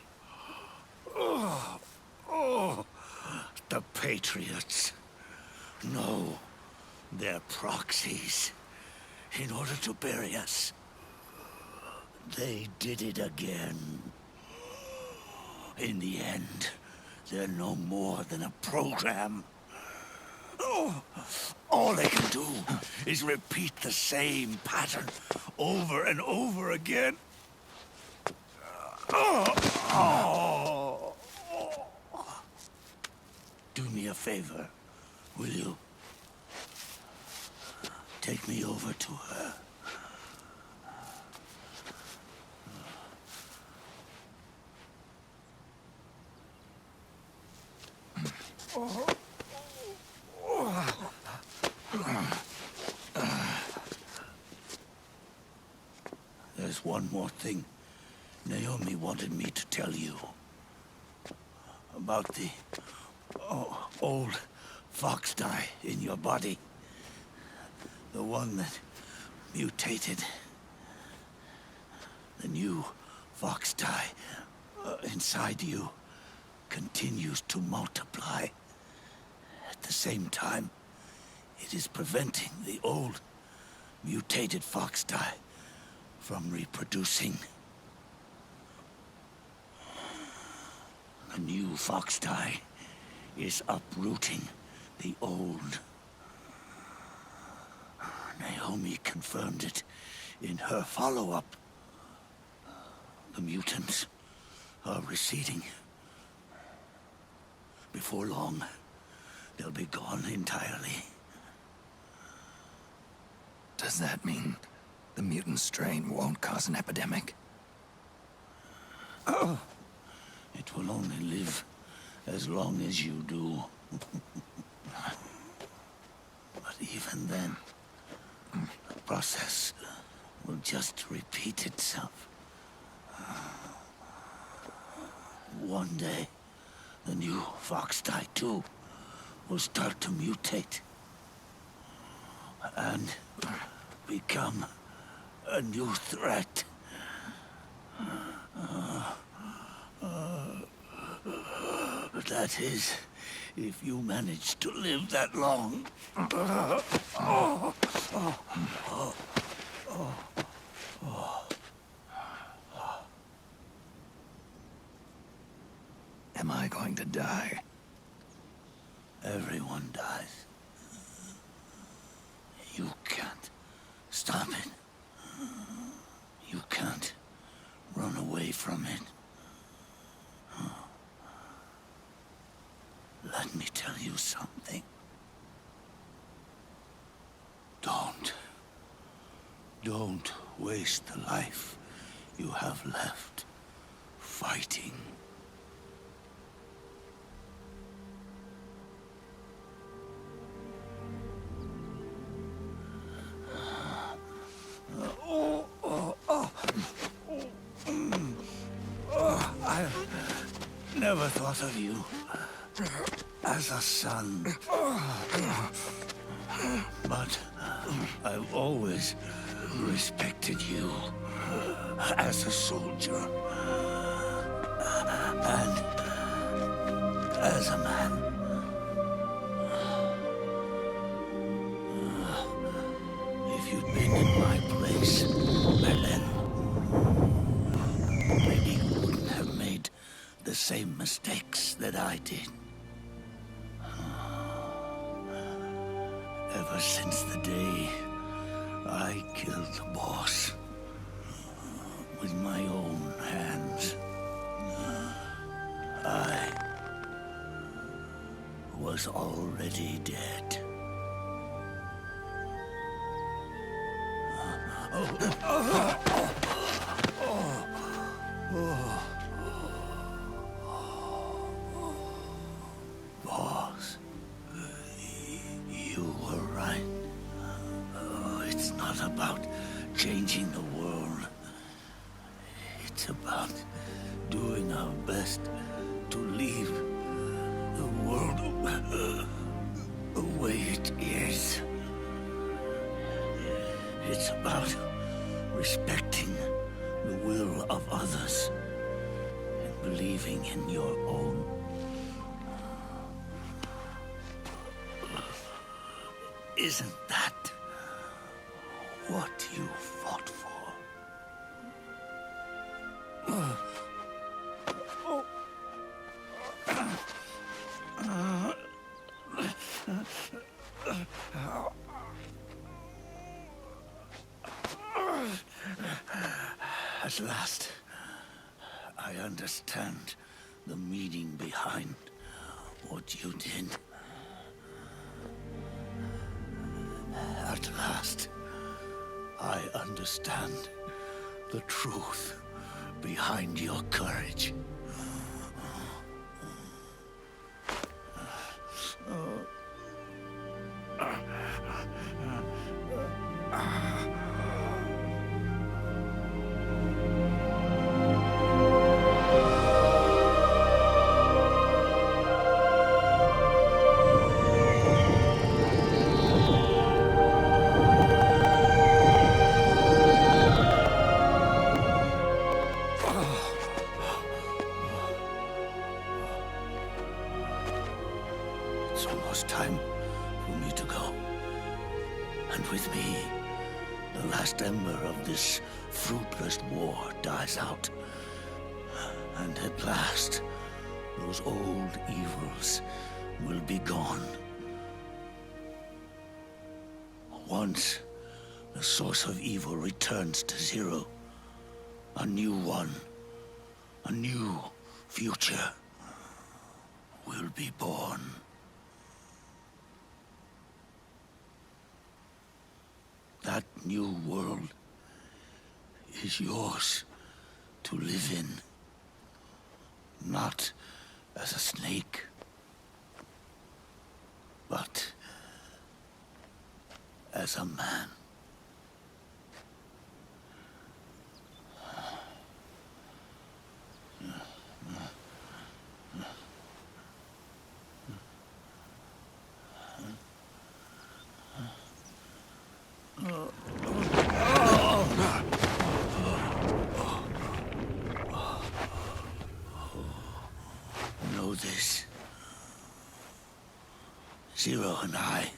The Patriots. No, they're proxies. In order to bury us. They did it again. In the end, they're no more than a program. All they can do is repeat the same pattern over and over again. Do me a favor, will you? Take me over to her. There's one more thing Naomi wanted me to tell you. About the old fox die in your body. The one that mutated The new fox dye inside you continues to multiply. At the same time, it is preventing the old, mutated fox dye from reproducing. The new fox dye is uprooting the old. Naomi confirmed it in her follow-up. The mutants are receding. Before long, they'll be gone entirely. Does that mean the mutant strain won't cause an epidemic? Oh, it will only live as long as you do. But even then, the process will just repeat itself. One day, the new fox dye too will start to mutate and become a new threat. That is, if you manage to live that long. Am I going to die? Everyone dies. You can't stop it. You can't run away from it. Let me tell you something. Don't waste the life you have left fighting. I never thought of you as a son. But I've always respected you as a soldier and as a man. If you'd been in my place back then, maybe you wouldn't have made the same mistakes that I did. Ever since the day I killed the boss with my own hands, I was already dead. Boss, you were right. It's not about changing the world. It's about doing our best to leave the world the way it is. It's about respecting the will of others and believing in your own. Isn't that what you fought for? At last, I understand the meaning behind what you did. At last, I understand the truth behind your courage. was time for me to go. And with me, the last ember of this fruitless war dies out. And at last, those old evils will be gone. Once the source of evil returns to zero, a new one, a new future will be born. That new world is yours to live in. Not as a snake, but as a man. Know this. Zero and I,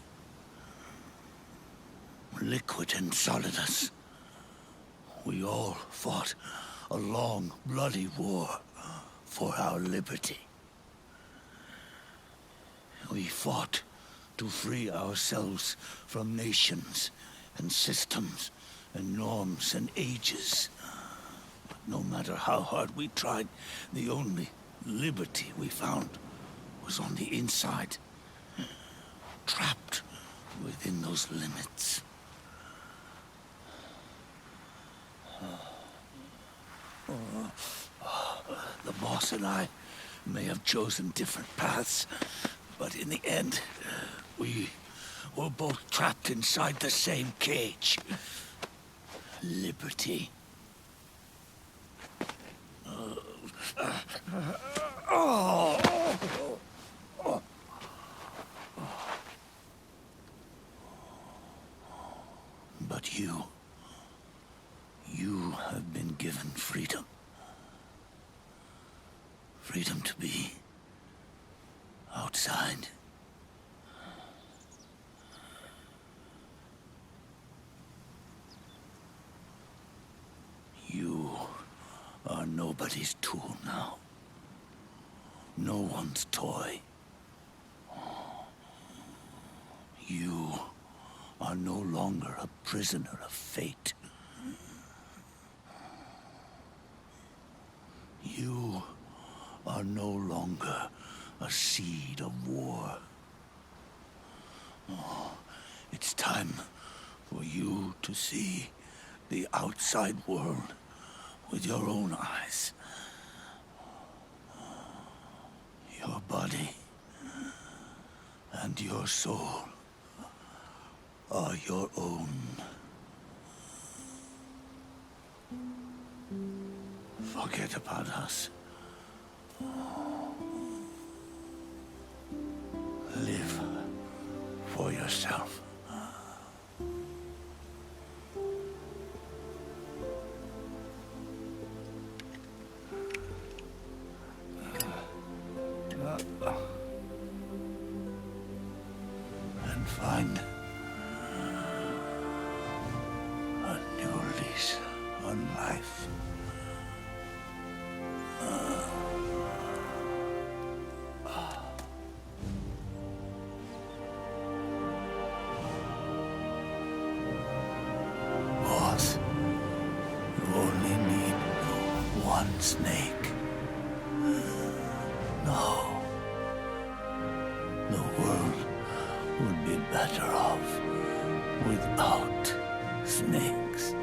Liquid and Solidus, we all fought a long, bloody war for our liberty. We fought to free ourselves from nations and systems and norms and ages. But no matter how hard we tried, the only liberty we found was on the inside, trapped within those limits. The boss and I may have chosen different paths, but in the end, we were both trapped inside the same cage. Liberty. But you have been given freedom. Freedom to be outside. You are nobody's tool now. No one's toy. You are no longer a prisoner of fate. You are no longer a seed of war. It's time for you to see the outside world with your own eyes. Your body and your soul are your own. Forget about us. Live for yourself. And find a new lease on life. Boss, you only need one snake. No. The world would be better off without snakes.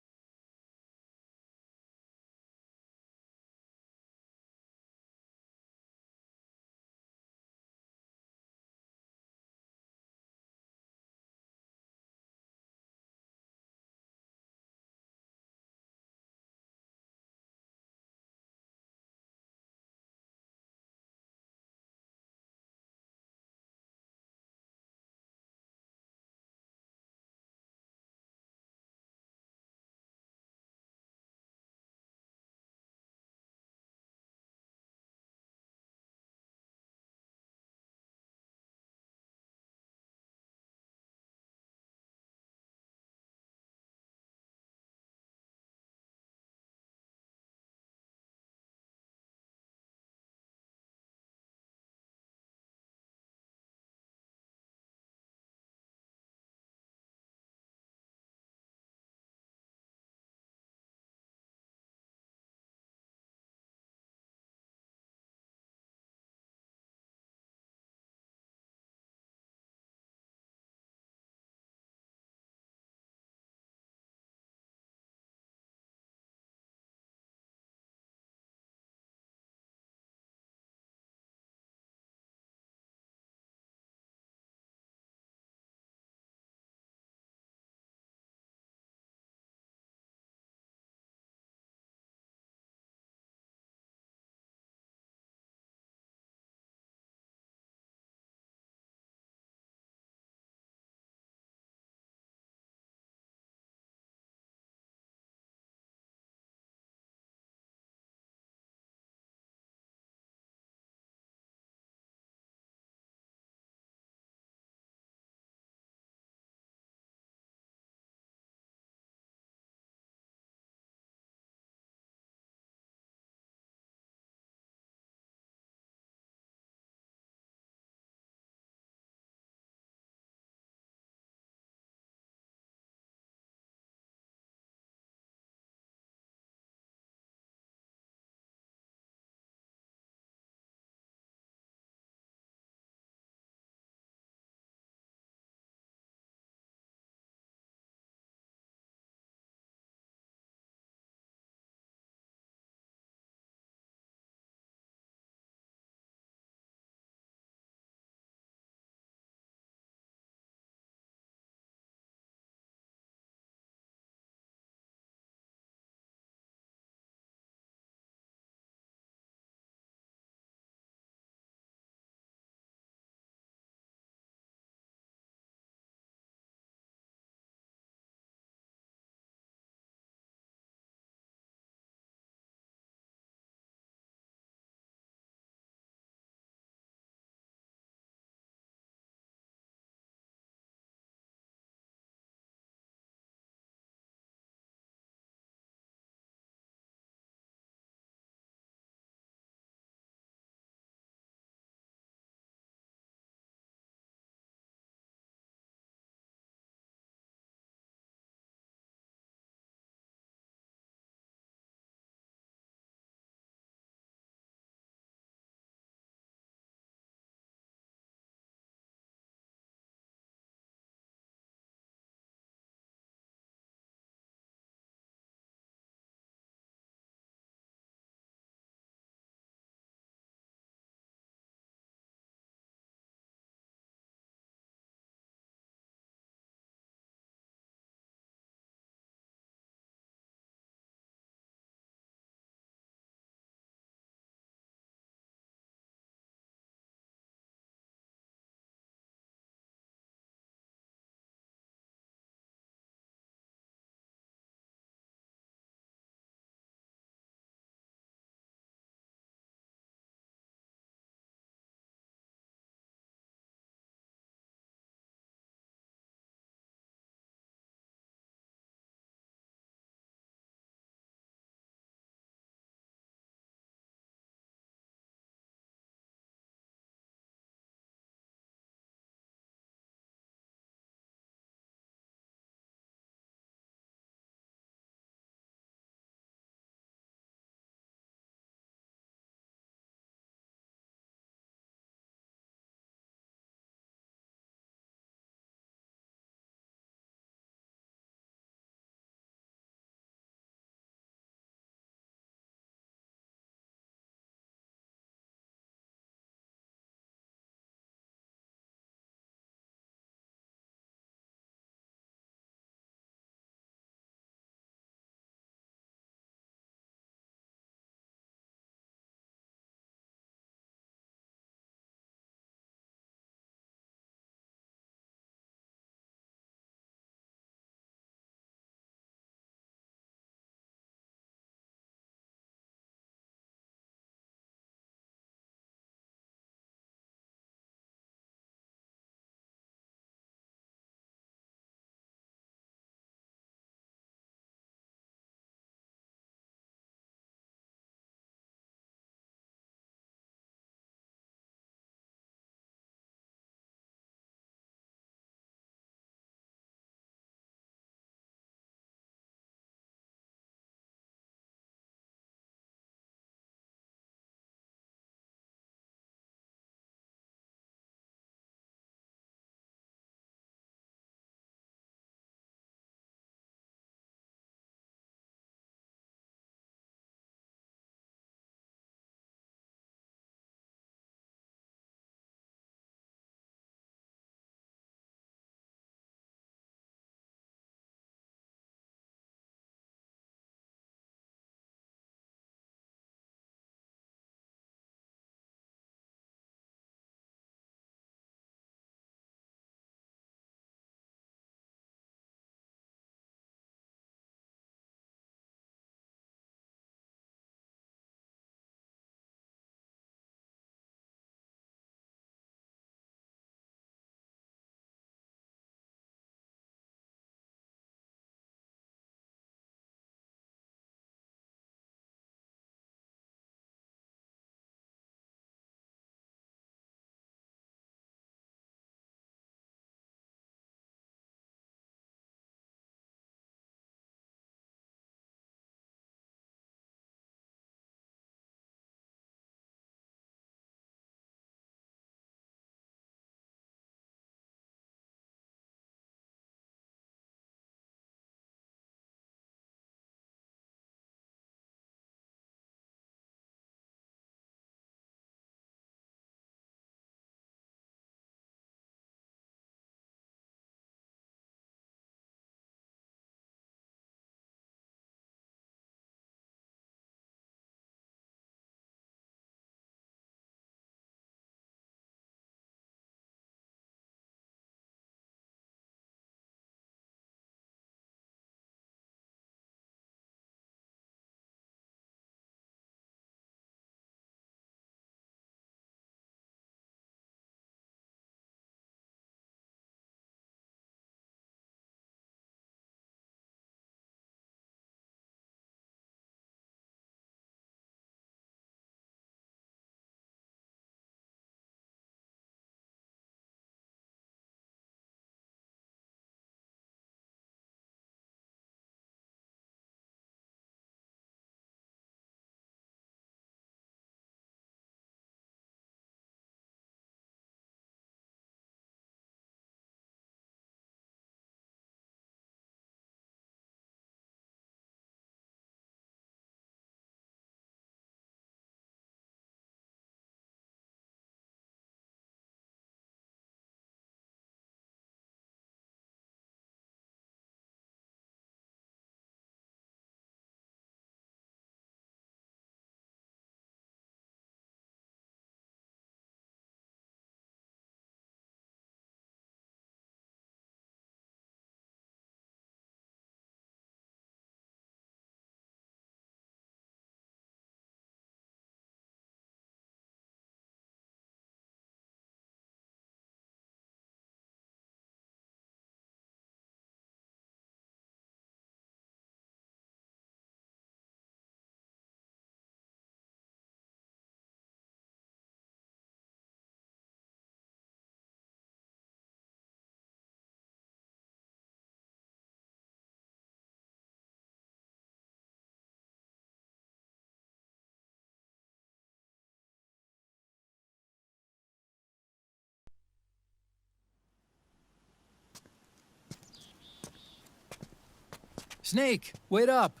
Snake, wait up!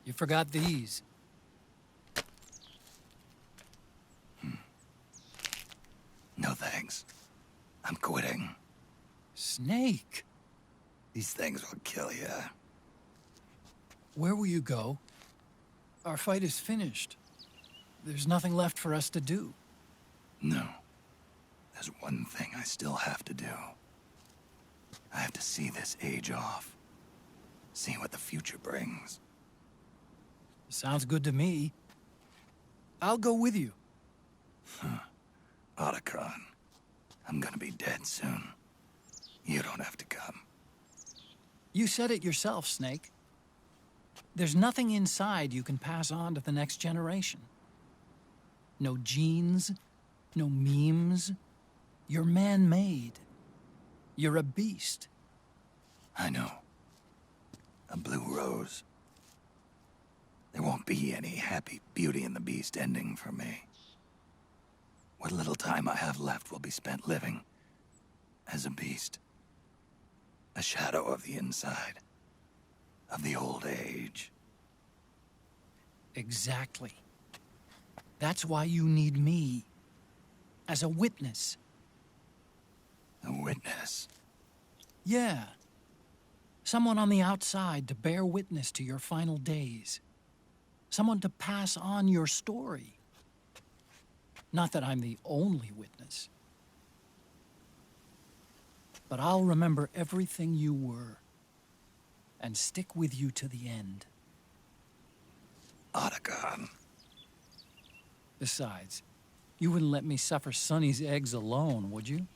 You forgot these. No thanks. I'm quitting. Snake! These things will kill you. Where will you go? Our fight is finished. There's nothing left for us to do. No. There's one thing I still have to do. I have to see this age off. See what the future brings. Sounds good to me. I'll go with you. Otacron, I'm gonna be dead soon. You don't have to come. You said it yourself, Snake. There's nothing inside you can pass on to the next generation. No genes, no memes. You're man-made. You're a beast. I know. A blue rose. There won't be any happy Beauty and the Beast ending for me. What little time I have left will be spent living as a beast. A shadow of the inside. Of the old age. Exactly. That's why you need me. As a witness. A witness? Yeah. Someone on the outside to bear witness to your final days. Someone to pass on your story. Not that I'm the only witness. But I'll remember everything you were. And stick with you to the end. Otacon. Besides, you wouldn't let me suffer Sonny's eggs alone, would you?